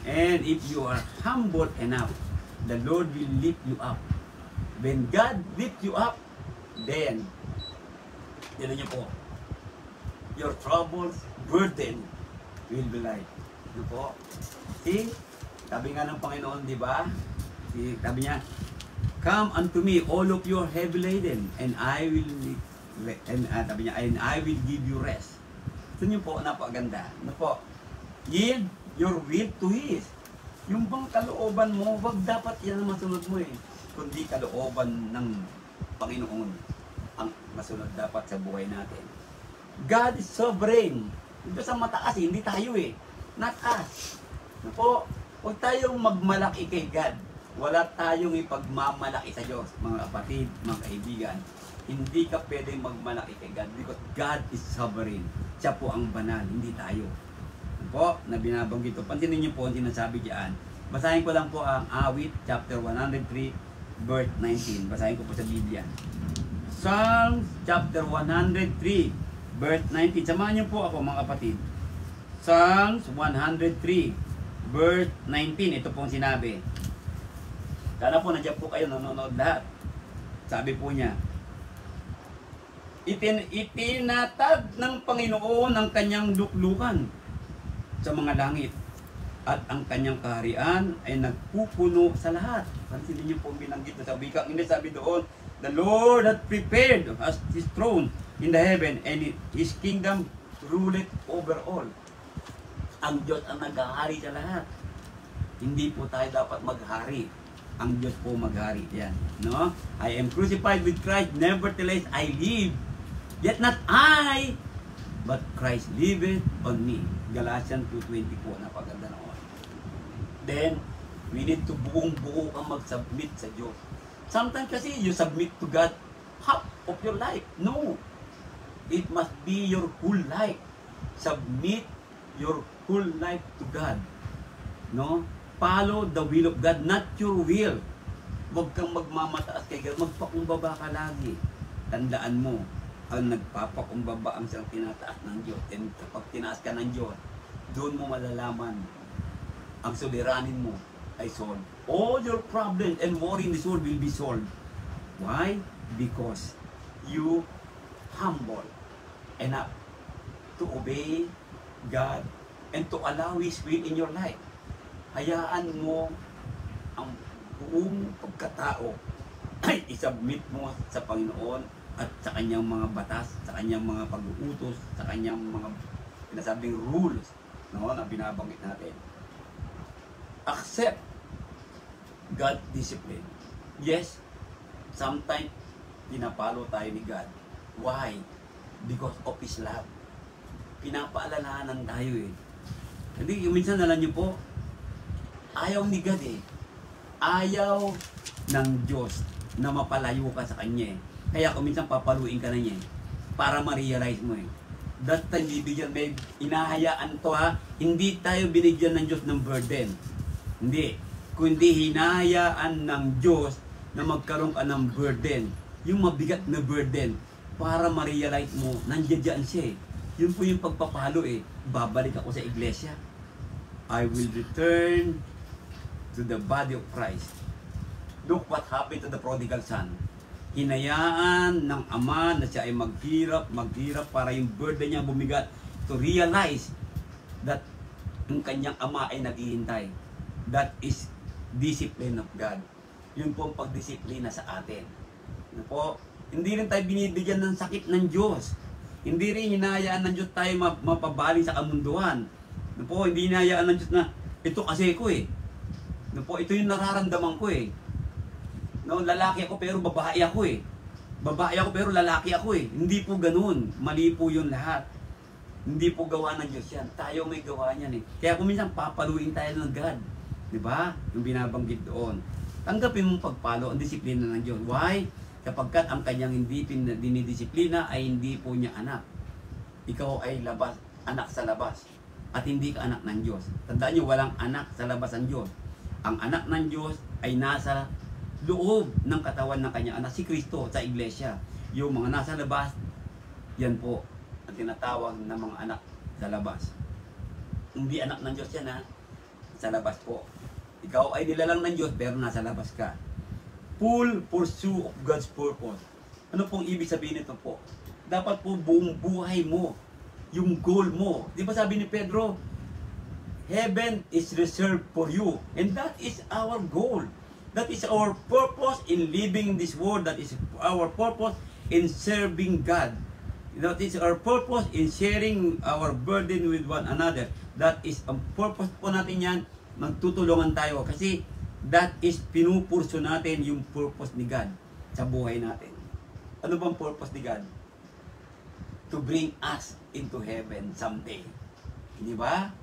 And if you are humble enough, the Lord will lift you up. When God lifts you up, then, tignan niyo po, your troubles, burden, will be light. Ano po? See? Sabi nga ng Panginoon, di ba? Sabi niya, come unto me, all of you are heavy laden, and I will, sabi niya, and I will give you rest. Ito niyo po, napakaganda. Ano po? Yield your will to His. Yung bang kalooban mo, wag dapat yan ang masunod mo eh. Kundi kalooban ng Panginoon ang masunod dapat sa buhay natin. God is sovereign. Ito sa mataas, hindi tayo eh. Not us. Ano po? Huwag tayong magmalaki kay God. Wala tayong ipagmamalaki sa Diyos. Mga kapatid, mga kaibigan, hindi ka pwedeng magmalaki kay God because God is sovereign. Siya po ang banal, hindi tayo. Ano po? Na binabanggit ito. Pansinin niyo po ang sinasabi diyan. Basahin ko lang po ang Awit, chapter 103, verse 19. Basahin ko po sa Biblia. Psalms, chapter 103, verse 19. Samahan niyo po ako mga kapatid. Psalms 103, verse 19. Ito pong sinabi. Sana po nandiyan po kayo, nanonood lahat. Sabi po niya, itinatag ng Panginoon ang kanyang luklukan sa mga langit at ang kanyang kaharian ay nagpupuno sa lahat. Pansinin niyo po binanggit na sa wika. Hindi sabi doon, the Lord hath prepared as His throne in the heaven and His kingdom ruleth over all. Ang Diyos ang naghahari sa lahat. Hindi po tayo dapat maghari. Ang Diyos po maghari. Yan. No? I am crucified with Christ, nevertheless I live. Yet not I, but Christ liveth on me. Galatians 2:20 po, napaganda na ako. Then, we need to buong-buo kang mag-submit sa Diyos. Sometimes kasi you submit to God half of your life. No. It must be your whole life. Submit your whole life to God. No? Follow the will of God, not your will. Huwag kang magmamataas kay God. Magpakumbaba ka lagi. Tandaan mo, ang nagpapakumbaba ang siyang tinataas ng Diyos. And kapag tinaas ka ng Diyos, doon mo malalaman ang suliranin mo ay solved. All your problems and worry in this world will be solved. Why? Because you humble enough to obey God and to allow His will in your life. Hayaan mo ang buong pagkatao ay isubmit mo sa Panginoon at sa kanyang mga batas, sa kanyang mga pag-uutos, sa kanyang mga pinasabing rules, no, na binabanggit natin. Accept God discipline. Yes, sometimes pinapalo tayo ni God. Why? Because of His love. Pinapaalalahanan tayo eh. Hindi, minsan alam niyo po, ayaw ni God eh. Ayaw ng Diyos na mapalayo ka sa Kanya eh. Kaya kung minsan papaluin ka na niya eh, para ma-realize mo eh. that time bibigyan, may inahayaan to ha. Hindi tayo binigyan ng Diyos ng burden. Hindi. Kundi hinahayaan ng Diyos na magkaroon ka ng burden. Yung mabigat na burden. Para ma-realize mo, nandiyan siya eh. Yun po yung pagpapalo eh. Babalik ako sa iglesia. I will return to the body of Christ. Look what happened to the prodigal son. Hinayaan ng ama na siya ay maghirap para yung burden niya bumigat to realize that yung kanyang ama ay naghihintay. That is discipline of God. Yun po ang pagdisiplina sa atin. Ano po? Hindi rin tayo binibigyan ng sakit ng Diyos. Hindi rin hinahayaan ng Diyos tayo mapabaling sa kamunduhan. Ano po? Hindi hinahayaan ng Diyos na ito kasi ko eh. Ano po? Ito yung nararamdaman ko eh. No, lalaki ako pero babae ako eh. Babae ako pero lalaki ako eh. Hindi po ganoon. Mali po yun lahat. Hindi po gawa ng Diyos yan. Tayo may gawa niyan eh. Kaya kung minsan papaluin tayo ng God. Diba? Yung binabanggit doon. Tanggapin mong pagpalo ang disiplina ng Diyos. Why? Kapagkat ang kanyang hindi dinidisiplina ay hindi po niya anak. Ikaw ay labas, anak sa labas. At hindi ka anak ng Diyos. Tandaan niyo, walang anak sa labas ang Diyos. Ang anak ng Diyos ay nasa loob ng katawan ng kanyang anak, si Kristo sa iglesia. Yung mga nasa labas, yan po ang tinatawag na mga anak sa labas. Hindi anak ng Diyos yan ha, sa labas po. Ikaw ay nilalang ng Diyos pero nasa labas ka. Full pursuit of God's purpose. Ano pong ibig sabihin nito po? Dapat po buong buhay mo, yung goal mo. Di ba sabi ni Pedro, heaven is reserved for you. And that is our goal. That is our purpose in living in this world. That is our purpose in serving God. That is our purpose in sharing our burden with one another. That is ang purpose po natin yan. Magtutulungan tayo. Kasi that is pinupurso natin yung purpose ni God sa buhay natin. Ano bang purpose ni God? To bring us into heaven someday. Di ba?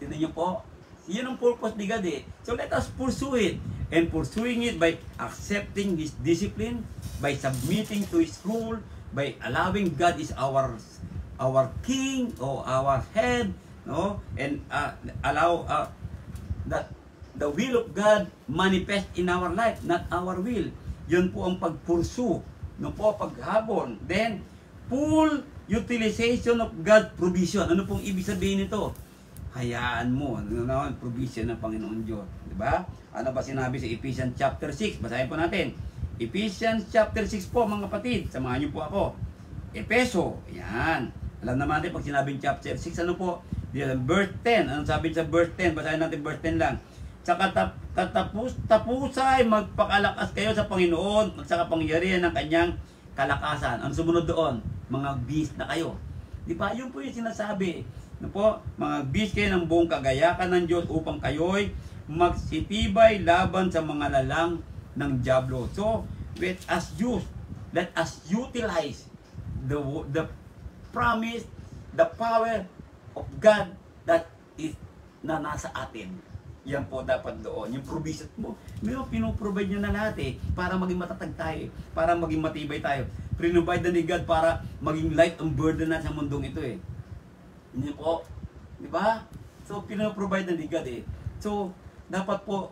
Tignan niyo po. Yan ang purpose ni God eh. So let us pursue it. And pursuing it by accepting His discipline, by submitting to His rule, by allowing God is our King or our head, no? And allow that the will of God manifest in our life, not our will. Yun po ang pagpursue, no po, paghabon. Then, full utilization of God's provision. Ano pong ibig sabihin nito? Hayaan mo, ano, provision ng Panginoon Diyos. Diba? Ano ba sinabi sa Ephesians chapter 6? Basahin po natin. Ephesians chapter 6 po mga kapatid. Samahan niyo po ako. Epeso. Yan. Alam naman natin pag sinabing chapter 6, ano po? Verse 10. Anong sabi sa verse 10? Basahin natin verse 10 lang. Sa katapusay, magpakalakas kayo sa Panginoon at sa kapangyarihan ng kanyang kalakasan. Ano sumunod doon? Mga beast na kayo. Di ba? Yun po yung sinasabi. Ano po? Mga beast kayo ng buong kagayakan ng Diyos upang kayo'y magsitibay laban sa mga lalang ng diablo. So, let us utilize the promise, the power of God that is na nasa atin. Yan po dapat doon. Yung provision mo, may pinuprovide nyo na lahat eh, para maging matatag tayo, para maging matibay tayo. Provide na ni God para maging light ang burden na sa mundong ito eh. Hindi po, di ba? So, pinuprovide na ni God eh. So, dapat po,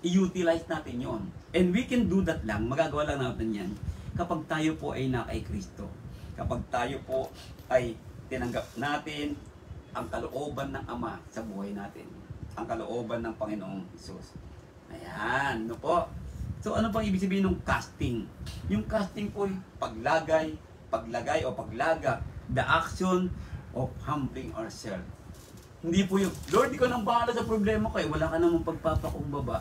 i-utilize natin yon. And we can do that lang, magagawa lang natin yan, kapag tayo po ay na kay Kristo. Kapag tayo po ay tinanggap natin ang kalooban ng Ama sa buhay natin. Ang kalooban ng Panginoong Hesus. Ayan, no po? So, ano pang ibig sabihin ng casting? Yung casting po ay paglagay o paglaga, the action of humbling ourselves. Hindi po yung, Lord, di ko nang bahala sa problema ko eh. Wala ka namang pagpapakumbaba.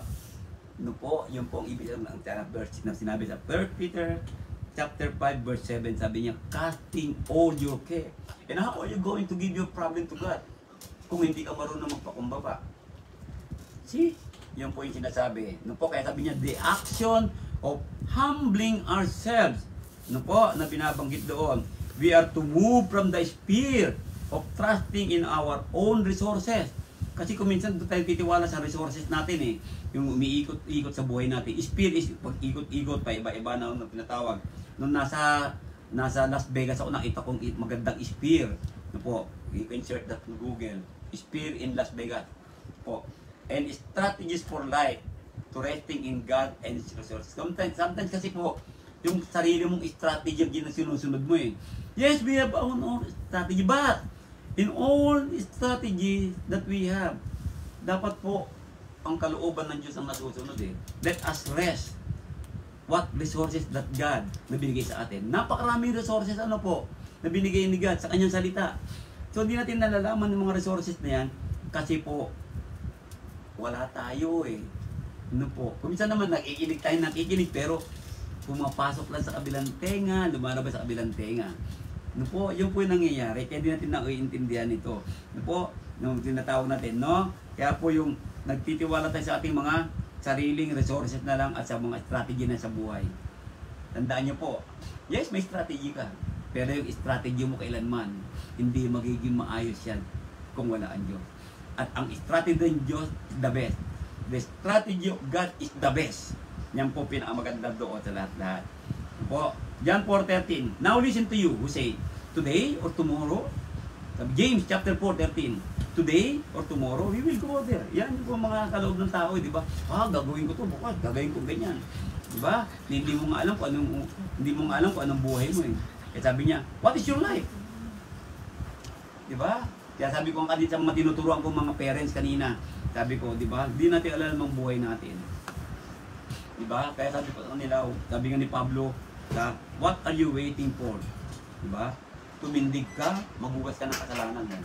Ano po? Yun po ang ibig ng verse na sinabi sa 1 Peter chapter 5 verse 7. Sabi niya, casting all your care. And how are you going to give your problem to God kung hindi ka marunong magpakumbaba? See? Yun po yung sinasabi. Ano po? Kaya sabi niya, the action of humbling ourselves. Ano po? Na binabanggit doon. We are to move from the sphere of trusting in our own resources. Kasi kung minsan tayo titiwala sa resources natin eh, yung umiikot-ikot sa buhay natin. Sphere is pag-ikot-ikot pa, iba-iba na pinatawag. Nung nasa Las Vegas ako, nakita kong magandang sphere. Ano po, you can search that to Google. Spear in Las Vegas. Po. And strategies for life to resting in God and His resources. Sometimes kasi po, yung sarili mong strategy ang sinusunod mo eh. Yes, we have our own strategy, but in all strategies that we have, dapat po ang kalooban ng Diyos ang nasusunod eh. Let us rest what resources that God na binigay sa atin. Napakaraming resources ano po na binigay ni God sa kanyang salita. So hindi natin nalalaman yung mga resources na yan kasi po wala tayo eh. Ano po? Kuminsan naman nakikinig pero pumapasok lang sa kabilang tenga, lumalabas sa kabilang tenga. Ano po? Yung po yung nangyayari. Kaya hindi natin naiintindihan ito. Ano po? Nung tinatawag natin, no? Kaya po yung nagtitiwala tayo sa ating mga sariling resources na lang at sa mga strategy na sa buhay. Tandaan nyo po, yes, may strategy ka. Pero yung strategy mo kailanman, hindi magiging maayos yan kung wala ang Diyos. At ang strategy ng Diyos is the best. The strategy of God is the best. Yan po pinakamaganda doon sa lahat-lahat. Po, John 4:13. Now listen to you who say, today or tomorrow? James chapter 4:13. Today or tomorrow, we will go there. Yan yung po mga kaloob ng tao, di ba? Gagawin ko to, bukas, gagawin ko ganyan. Di ba? Hindi mo nga alam kung anong buhay mo eh. Kaya sabi niya, what is your life? Di ba? Kaya sabi ko kanina sa mga tinuturuan ko mga parents kanina, sabi ko, di ba? Hindi natin alam ang buhay natin. Di ba? Kaya sabi ko nila, sabi nga ni Pablo, what are you waiting for? Di ba? Tumindig ka, maghugas ka ng kasalanan mo.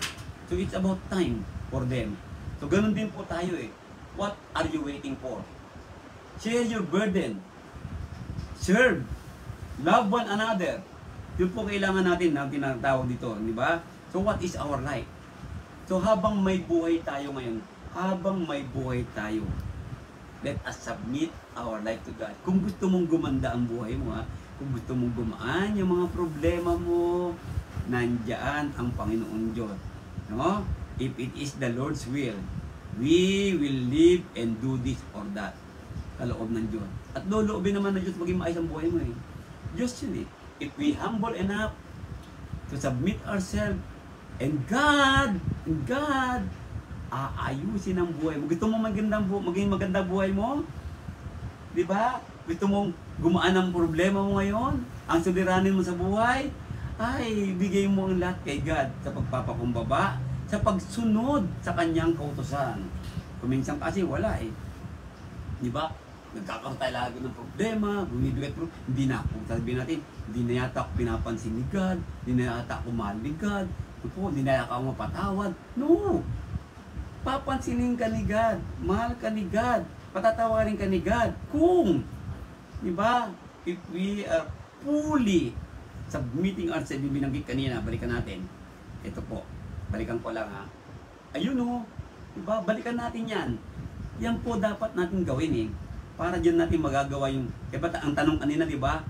So it's about time for them. So ganun din po tayo eh. What are you waiting for? Share your burden. Serve. Love one another. Yun po kailangan natin na tinatawag dito, di ba? So what is our life? So habang may buhay tayo ngayon, let us submit our life to God. Kung gusto mong gumanda ang buhay mo, kung gusto mong gumaan yung mga problema mo, nandiyan ang Panginoon Diyos. No? If it is the Lord's will, we will live and do this or that. Kaloob ng Diyos. At loloobin naman ng Diyos maging maayos ang buhay mo eh. Diyos yun eh. If we humble enough to submit ourselves, and God, aayusin ang buhay mo. Gusto mo maging magandang buhay mo? Di ba? Gusto mong gumaan ang problema mo ngayon? Ang suliranin mo sa buhay? Ay, bigay mo ang lahat kay God sa pagpapakumbaba, sa pagsunod sa kanyang kautusan. Kuminsan kasi wala eh. Di ba? Nagkakaroon tayo lagi ng problema, bumibigay problema. Hindi na ako, sabihin natin, hindi na yata ako pinapansin ni God, hindi na yata ako mahal ni God, hindi na yata ako mapatawad. No! Papansinin ka ni God, mahal ka ni God, patatawarin ka ni God. Kung, di ba? If we are fully submitting ourselves, binanggit kanina, balikan natin. Ito po, balikan ko lang ha. Ayun o, diba? Balikan natin yan. Yan po dapat natin gawin eh. Para dyan natin magagawa yung, diba ang tanong kanina, diba?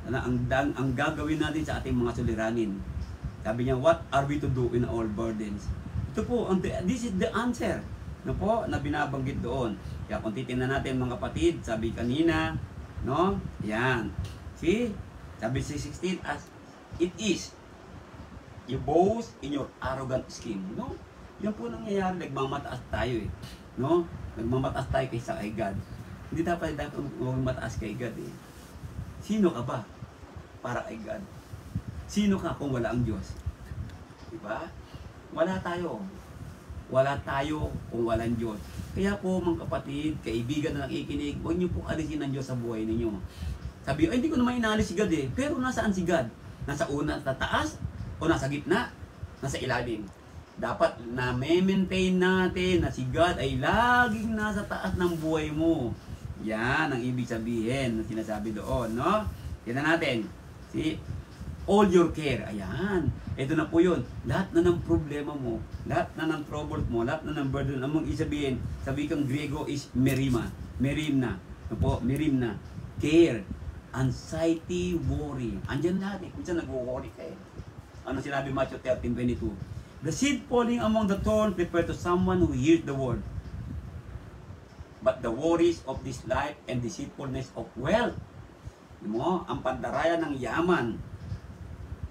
Ang gagawin natin sa ating mga suliranin. Sabi niya, what are we to do in our burdens? Ito po, this is the answer. No po, na binabanggit doon. Kaya kung titingnan natin mga kapatid, sabi kanina, no? Yan. See? Sabi sa 16, as it is, you boast in your arrogant scheme. No? Yan po nangyayari, nagmamataas tayo eh. No? Nagmamataas tayo kay God. Hindi dapat mataas kay God eh. Sino ka ba para kay God? Sino ka kung wala ang Diyos? Diba? Wala tayo. Wala tayo kung walang Diyos. Kaya po mga kapatid, kaibigan na nakikinig, huwag niyo po alisin ang Diyos sa buhay ninyo. Sabi, ay hindi ko naman inaalis si God eh. Pero nasaan si God? Nasa una, sa taas? O nasa gitna? Nasa ilalim? Dapat na maintain natin na si God ay laging nasa taas ng buhay mo. Yan ang ibig sabihin na sinasabi doon, no? Tignan natin. See? All your care. Ayan. Ito na po yun. Lahat na ng problema mo, lahat na ng troubles mo, lahat na ng burden, ang mong isabihin, sa wikang Griego is merimna. Ano po? Merimna. Care. Anxiety, worry. Andyan lahat eh. Kung saan nag-worry ka eh. Ano sinabi Matthew 13:22? The seed falling among the thorns refer to someone who hears the word. But the worries of this life and deceitfulness of wealth. Mo, ang pandaraya ng yaman.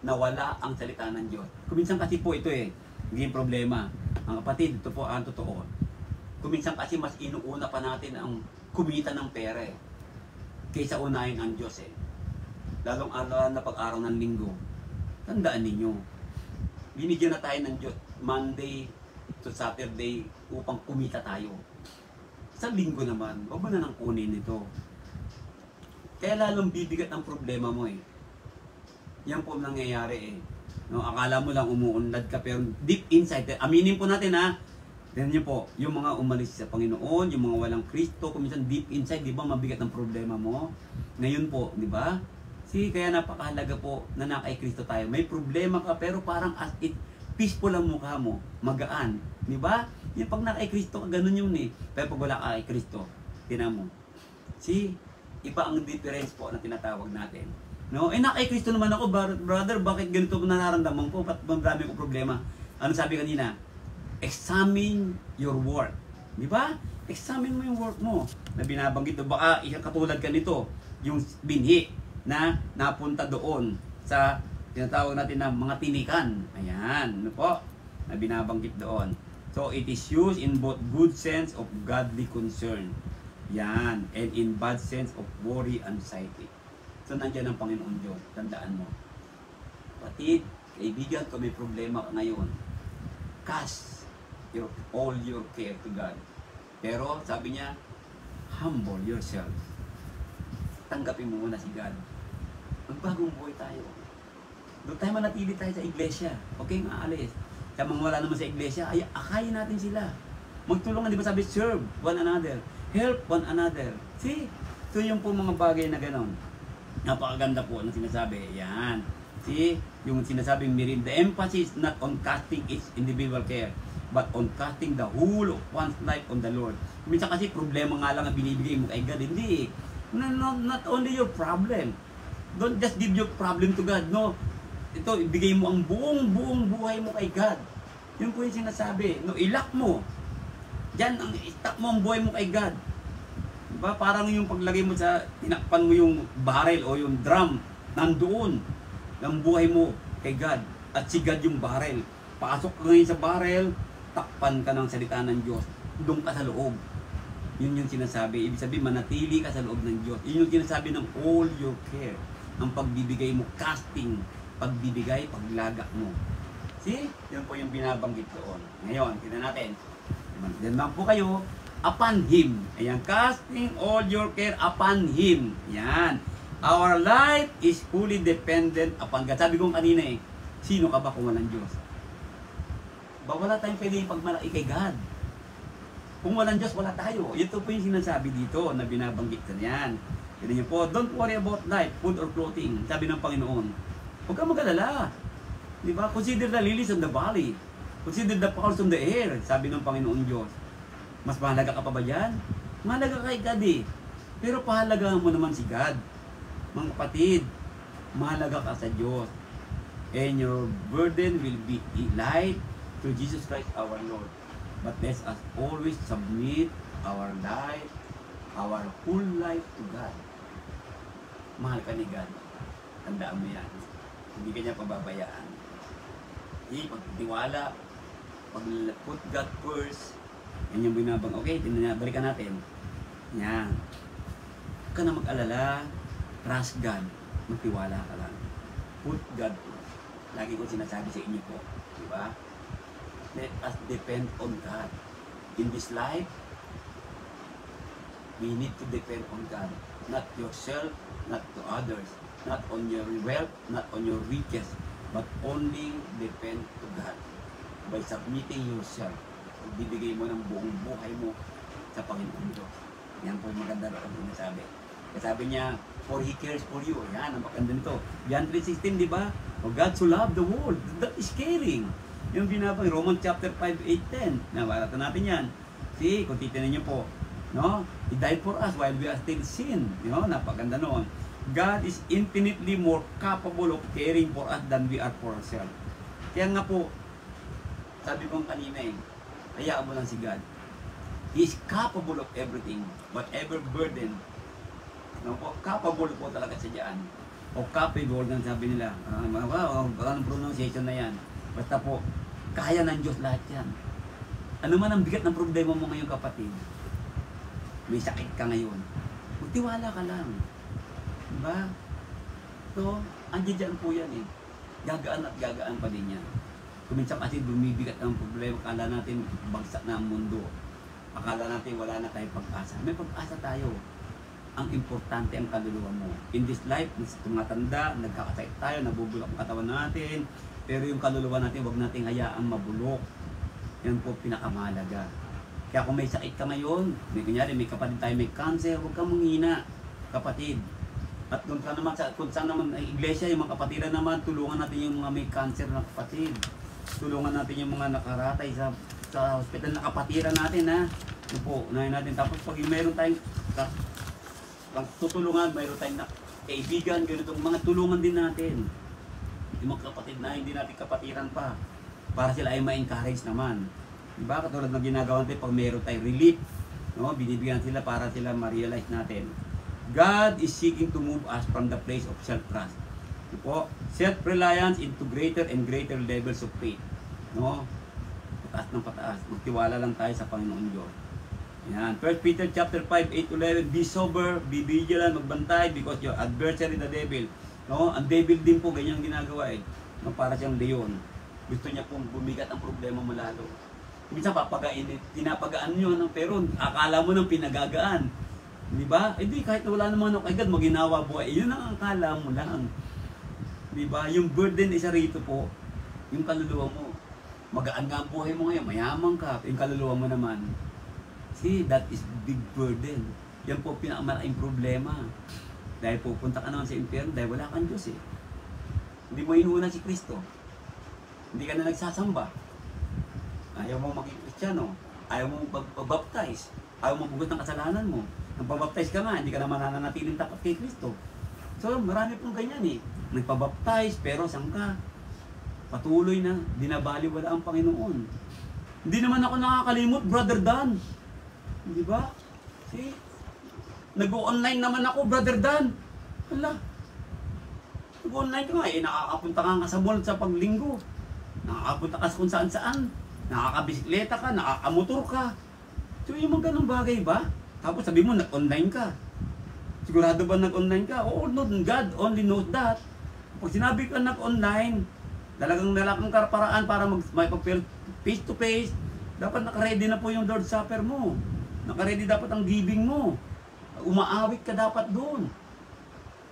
nawala ang salita ng Diyos. Kuminsan kasi po ito hindi problema. Ang kapatid, ito po ang totoo. Kuminsan kasi mas inuuna pa natin ang kumita ng pera kaysa unahin ang Diyos Lalong araw na pag-araw ng linggo. Tandaan ninyo, binigyan na tayo ng Diyos Monday to Saturday upang kumita tayo. Sa linggo naman, huwag mo na nang kunin ito. Kaya lalong bibigat ang problema mo Yan po nangyayari No, akala mo lang umuunlad ka pero deep inside, aminin po natin tingnan niyo po, yung mga umalis sa Panginoon, yung mga walang Kristo, kuminsan deep inside, di ba, mabigat ang problema mo. Ngayon po, di ba? Kaya napakahalaga po na kay Kristo tayo. May problema ka pero parang as it peaceful ang mukha mo, magaan, di ba? Yung pag kay Kristo ka, ganun yun Pero pag wala ka kay Kristo, tinan mo. Iba ang difference po na tinatawag natin. No, kay Kristo naman ako, brother, bakit ganito ko nararamdaman ko? Ba't marami ko problema? Ano sabi kanina? Examine your work. Di ba? Examine mo yung work mo. Na binabanggit mo, baka isang katulad ka nito, yung binhi na napunta doon sa tinatawag natin na mga tinikan. Ayan, ano po? Na binabanggit doon. So, it is used in both good sense of godly concern. Yan. And in bad sense of worry, anxiety. So, nandiyan ang Panginoon Diyos. Tandaan mo. Kapatid, kaibigan, kung may problema ka ngayon, cast all your care to God. Pero, sabi niya, humble yourself. Tanggapin mo muna si God. Magbagong buhay tayo. Doon tayo manatili tayo sa iglesia. Okay, maalis. Kaya mga wala naman sa iglesia, ay akayin natin sila. Magtulungan, di ba sabi, serve one another. Help one another. So yung po mga bagay na ganon. Napakaganda po ng sinasabi. Yan. Yung sinasabing mirin, the emphasis not on casting its individual care, but on casting the whole of one's life on the Lord. Minsan kasi problema nga lang ang binibigay mo kay God. Hindi. Not only your problem. Don't just give your problem to God. No. Ito, ibigay mo ang buong buhay mo kay God. Yun po yung sinasabi. No, ilak mo. Diyan, istak mo ang buhay mo kay God. Diba? Parang yung paglagay mo sa, tinakpan mo yung barrel o yung drum, nandoon ng buhay mo kay God. At si God yung barrel. Pasok ka ngayon sa barrel, takpan ka ng salita ng Diyos. Doon ka sa loob. Yun yung sinasabi. Ibig sabihin, manatili ka sa loob ng Diyos. Yun yung sinasabi ng all your care. Ang pagbibigay mo, casting, pagbibigay, paglaga mo. Yun po yung binabanggit doon. Ngayon, tingnan natin. Diyan lang po kayo, upon Him. Ayan, casting all your care upon Him. Yan. Our life is fully dependent upon God. Sabi ko kanina sino ka ba kung walang Diyos? Wala tayong pwede pagmalaki kay God. Kung walang Diyos, wala tayo. Ito po yung sinasabi dito na binabanggit ka niyan. Tignan niyo po, don't worry about life, food or clothing. Sabi ng Panginoon. Huwag kang mag-alala. Diba? Consider the lilies of the valley. Consider the fowls of the air. Sabi ng Panginoon Diyos. Mas mahalaga ka pa ba dyan? Mahalaga ka kay God Pero pahalagahan mo naman si God. Mga kapatid, mahalaga ka sa Diyos. And your burden will be light through Jesus Christ our Lord. But let us always submit our life, our whole life to God. Mahal ka ni God. Tandaan mo yan. Hindi ka niya pababayaan. Pagtiwala, pag-put God first, yan yung binabang. Okay, balikan natin. Yan. Huwag ka na mag-alala. Trust God. Magtiwala ka lang. Put God first. Lagi ko sinasabi sa inyo po. Diba? Let us depend on God. In this life, we need to depend on God. Not yourself, not to others. Not on your wealth, not on your riches. But only depend to God. By submitting yourself. Bibigay mo ng buong buhay mo sa Panginoon Diyos. Yan po yung maganda rin ang sinasabi. Sabi niya, for He cares for you. Yan, ang maganda nito. John 3:16, di ba? For God so loved the world. That is caring. Yung binabang Romans chapter 5, 8, 10. Nabalata natin yan. Kung titinan niyo po. No? He died for us while we are still sin. Napaganda noon. God is infinitely more capable of caring for us than we are for ourselves. Kaya nga po, sabi ko kanina hayaan mo lang si God. He is capable of everything. Whatever burden, capable po talaga siya dyan. o Cape Golden, sabi nila. Anong pronunciation na yan? Basta po, kaya ng Diyos lahat yan. Ano man ang bigat ng problema mo ngayon, kapatid, may sakit ka ngayon, magtiwala ka lang. Diba? So, andiyan dyan po yan eh. Gagaan at gagaan pa din yan. Kuminsan kasi bumibigat ang problema, akala natin bagsak na ang mundo. Akala natin wala na tayong pag-asa. May pag-asa tayo. Ang importante ang kaluluwa mo. In this life, tumatanda, nagkakasakit tayo, nabubulok ang katawan natin, pero yung kaluluwa natin, huwag natin hayaang mabulok. Yan po pinakamahalaga. Kaya kung may sakit ka ngayon, kunyari may kapatid tayo may cancer, huwag kang manghina, kapatid. At kung saan naman ay iglesia, yung mga kapatiran naman, tulungan natin yung mga may cancer na kapatid. Tulungan natin yung mga nakaratay sa hospital na kapatiran natin, ha. Ito po, unahin natin. Tapos pag mayroon tayong tutulungan, mayroon tayong kaibigan, ganitong mga tulungan din natin. Yung mga kapatid na hindi natin kapatiran pa, para sila ay ma-encourage naman. Diba? Katulad ng ginagawa natin pag mayroon tayong relief, no? Binibigyan sila para sila ma-realize natin. God is seeking to move us from the place of self-trust. Po, self-reliance into greater and greater levels of faith. No? Pataas ng pataas. Magtiwala lang tayo sa Panginoon Diyos. Yan. 1 Peter chapter 5, 8-11, be sober, be vigilant, magbantay, because your adversary, the devil. No? Ang devil din po, ganyan ginagawa eh. No? Para siyang leon. Gusto niya pong bumigat ang problema mo lalo. Minsan pinapagaan nyo, pero akala mo nang pinagagaan. Di ba? Eh di, kahit wala naman ako agad maginawa buhay, yun ang akala mo lang. Di ba? Yung burden isa rito po, yung kaluluwa mo. Magaan nga ang buhay mo ngayon, mayaman ka, yung kaluluwa mo naman. See, that is big burden. Yan po pinakamalaking problema. Dahil pupunta ka naman sa impyerno dahil wala kang Diyos eh. Hindi mo inuuna si Kristo. Hindi ka na nagsasamba. Ayaw mo maging Kristiyano. Ayaw mo mag-baptize. Ayaw mo bugot ng kasalanan mo. Nang pabaptize ka nga, hindi ka naman nananatiling tapat kay Kristo. So, marami pong ganyan eh. Nagpabaptize, pero saan ka? Patuloy na, dinabaliwala ang Panginoon. Hindi naman ako nakakalimot, Brother Dan. Di ba? See? Nag-online naman ako, Brother Dan. Hala. Nag-online ka nga eh, nakakapunta ka sa mall sa paglinggo. Nakakapunta ka kung saan-saan. Nakakabisikleta ka, nakakamotor ka. So yung mga ganong bagay ba? Tapos sabi mo, nag-online ka. Sigurado ba nag-online ka? Oo, no, God only knows that. Pag sinabi ka nag-online, talagang paraan para face to face, dapat nakaready na po yung Lord's Supper mo. Nakaready dapat ang giving mo. Umaawit ka dapat doon.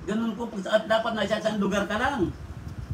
Ganun po, at dapat na saan lugar ka lang.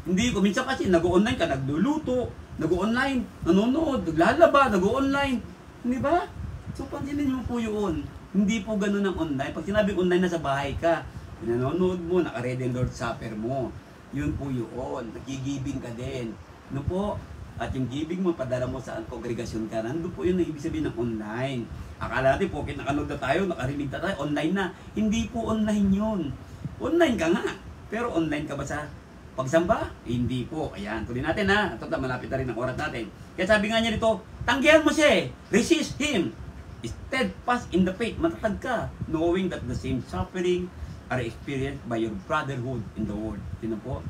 Hindi ko, minsan kasi nag-online ka, nagluluto, nag-online, nanonood, naglalaba, nag-online. Hindi ba? So pansinin mo po yun. Hindi po ganun ang online. Pag sinabi online, nasa bahay ka, nanonood mo, naka-ready ang Lord's Supper mo. Yun po yun. Nagigibing ka din. Ano po? At yung giving mo, padala mo saan kongregasyon ka. Nandun po yun ang ibig sabihin ng online. Akala natin po, nakanood na tayo, nakarinig na tayo, online na. Hindi po online yun. Online ka nga. Pero online ka ba sa pagsamba? Hindi po. Ayan, tuloy natin ha. Ito na, malapit na rin ang oras natin. Kaya sabi nga niya dito, tanggihan mo siya eh. Resist him. Steadfast in the faith. Matatag ka. Knowing that the same suffering are experienced by your brotherhood in the world. Sino po?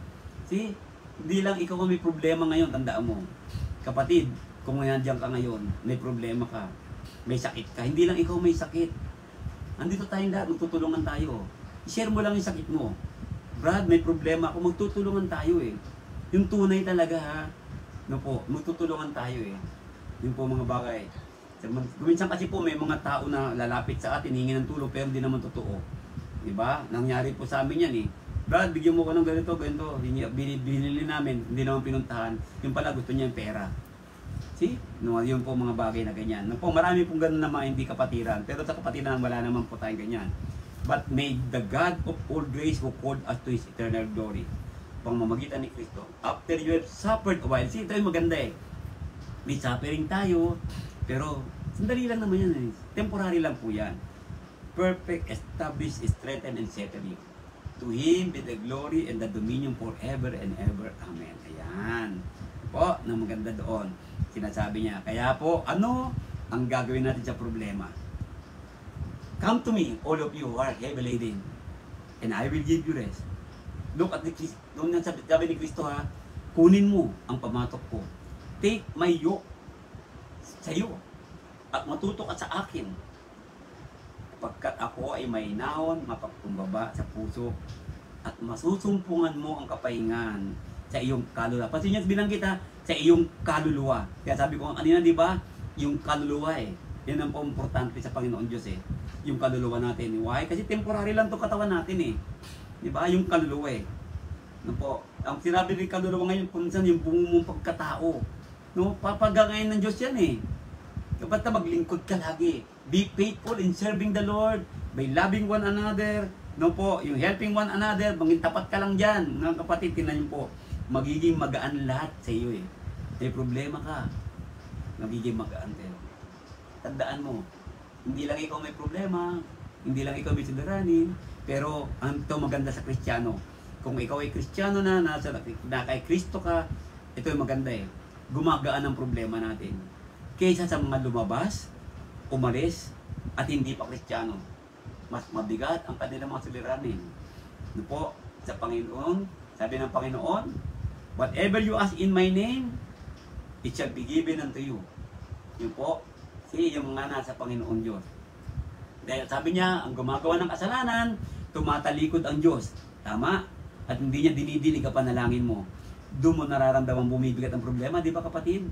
See? Hindi lang ikaw may problema ngayon, tandaan mo. Kapatid, kung nandiyan ka ngayon, may problema ka, may sakit ka, hindi lang ikaw may sakit. Andito tayong lahat, magtutulungan tayo. I-share mo lang yung sakit mo. Brad, may problema ako, magtutulungan tayo eh. Yung tunay talaga ha. No po, magtutulungan tayo eh. Yung po mga bagay. Minsan kasi po may mga tao na lalapit sa atin, hingi ng tulong, pero hindi naman totoo. Diba? Nangyari po sa amin yan eh. Brad, bigyan mo ko ng ganito, binili namin, hindi naman pinuntahan. Yung pala gusto niya yung pera. See? No, yun po mga bagay na ganyan. No, po, marami pong ganun na mga hindi kapatiran. Pero sa kapatiran, wala naman po tayong ganyan. But may the God of all grace who called us to His eternal glory. Pangmamagitan ni Kristo. After you have suffered a while. See, ito yung maganda eh. May suffering tayo, pero sandali lang naman yan eh. Temporary lang po yan. Perfect, established, strengthened, and settled you. To Him be the glory and the dominion forever and ever. Amen. Ayan. Po, na maganda doon. Sinasabi niya. Kaya po, ano ang gagawin natin sa problema? Come to me, all of you who are heavy laden, and I will give you rest. Look at the Christ. Doon nga sabi ni Kristo ha, kunin mo ang pamatok ko. Take my yoke sa iyo at matuto ka sa akin. Pagkat ako ay may naon, mapagkumbaba sa puso at masusumpungan mo ang kapahingan sa iyong kaluluwa. Kasi niya binanggit ha, sa iyong kaluluwa. Kaya sabi ko kanina, di ba? Yung kaluluwa eh. Yan ang importante sa Panginoon Diyos eh. Yung kaluluwa natin. Why? Kasi temporary lang 'tong katawan natin eh. Di ba? Yung kaluluwa eh. No po. Ang sinabi ng kaluluwa ngayon, kung saan yung buong mong pagkatao. No? Papagangayin ng Diyos yan eh. Dapat na maglingkod ka lagi. Be faithful in serving the Lord by loving one another. No po, yung helping one another, maging tapat ka lang dyan. Mga kapatid, tinan niyo po, magiging magaan lahat sa iyo eh. May problema ka, magiging magaan kayo. Tandaan mo, hindi lang ikaw may problema, hindi lang ikaw may suliranin, pero ang ito maganda sa Kristiyano. Kung ikaw ay Kristiyano na kay Kristo ka, ito yung maganda eh. Gumagaan ang problema natin. Kaysa sa mga lumabas, umalis, at hindi pa Kristiyano. Mas mabigat ang kanilang mga suliranin. Ano po, sa Panginoon, sabi ng Panginoon, whatever you ask in my name, it shall be given unto you. Yun po, yung mga nasa Panginoon Diyos. Dahil sabi niya, ang gumagawa ng kasalanan, tumatalikod ang Diyos. Tama? At hindi niya dinidinig ang panalangin mo. Doon mo nararamdaman bumibigat ang problema, di ba kapatid?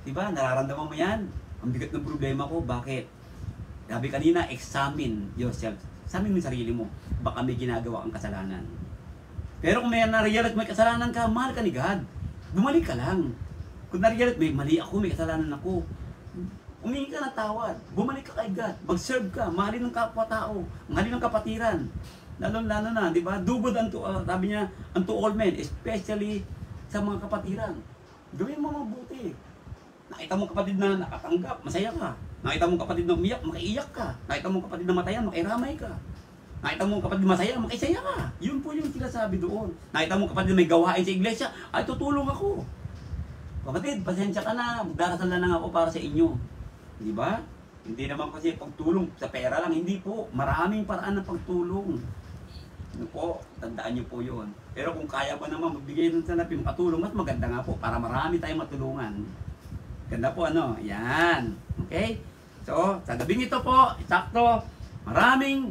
Di ba? Nararamdaman mo yan? Ang bigat ng problema ko, bakit? Sabi kanina, examine yourself. Examine mo yung sarili mo. Baka may ginagawa kang kasalanan. Pero kung may na-realize may kasalanan ka, mahal ka ni God. Bumalik ka lang. Kung na-realize may mali ako, may kasalanan ako, umingi ka ng tawad. Bumalik ka kay God. Mag-serve ka. Mahalin ng kapwa-tao. Mahalin ng kapatiran. Lalo na, di ba? Do good unto, sabi niya, unto all men, especially sa mga kapatiran. Gawin mo mabuti. Nakita mo kapatid na nakatanggap, masaya ka. Nakita mo kapatid na umiyak, makaiyak ka. Nakita mo kapatid na matayan, makairamay ka. Nakita mo kapatid na masaya, makaisaya ka. Yun po yung sinasabi doon. Nakita mo kapatid na may gawain sa iglesia, ay tutulong ako. Kapatid, pasensya ka na, magdarasal na lang ako para sa inyo. Di ba? Hindi naman kasi pagtulong sa pera lang, hindi po. Maraming paraan ng pagtulong. Ano po, tandaan niyo po yun. Pero kung kaya mo naman magbigay ng salapi, makatulong, mas maganda nga po para marami tayong matulungan. Ganda po ano, yan. Okay? So, sa gabing ito po, sakto, maraming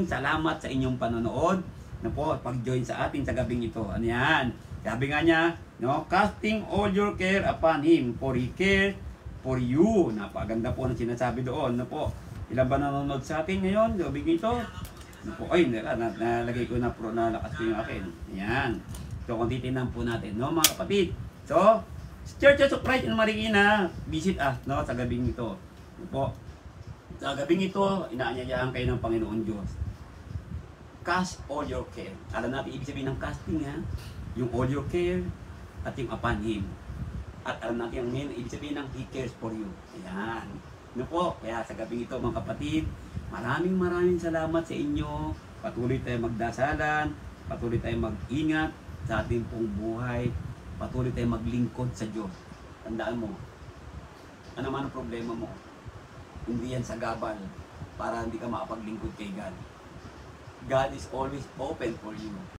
salamat sa inyong panonood na po pag-join sa atin sa gabing ito. Ano yan? Sabi nga niya, no, casting all your care upon Him, for He cares for you. Napaganda po ang sinasabi doon. No po, ilan ba nanonood sa atin ngayon? Gabing ito. No po, ay, nalagay ko na lakas ko yung akin. Yan. So, kung titinan po natin, no, mga kapatid. So, Churches of Christ in Marikina, visit us, no, sa gabing ito. No po. Sa gabing ito, inaanyayahan kayo ng Panginoon Diyos. Cast all your care. Alam natin, ibig sabihin ng casting, ha? Yung all your care at yung upon Him. At alam natin ang main, ibig sabihin ng He cares for you. Ayan. No po, kaya sa gabing ito, mga kapatid, maraming salamat sa inyo. Patuloy tayong magdasalan, patuloy tayong mag-ingat sa ating pong buhay. Patuloy tayong maglingkod sa Diyos. Tandaan mo, ano man ang problema mo, hindi yan sagabal para hindi ka makapaglingkod kay God. God is always open for you.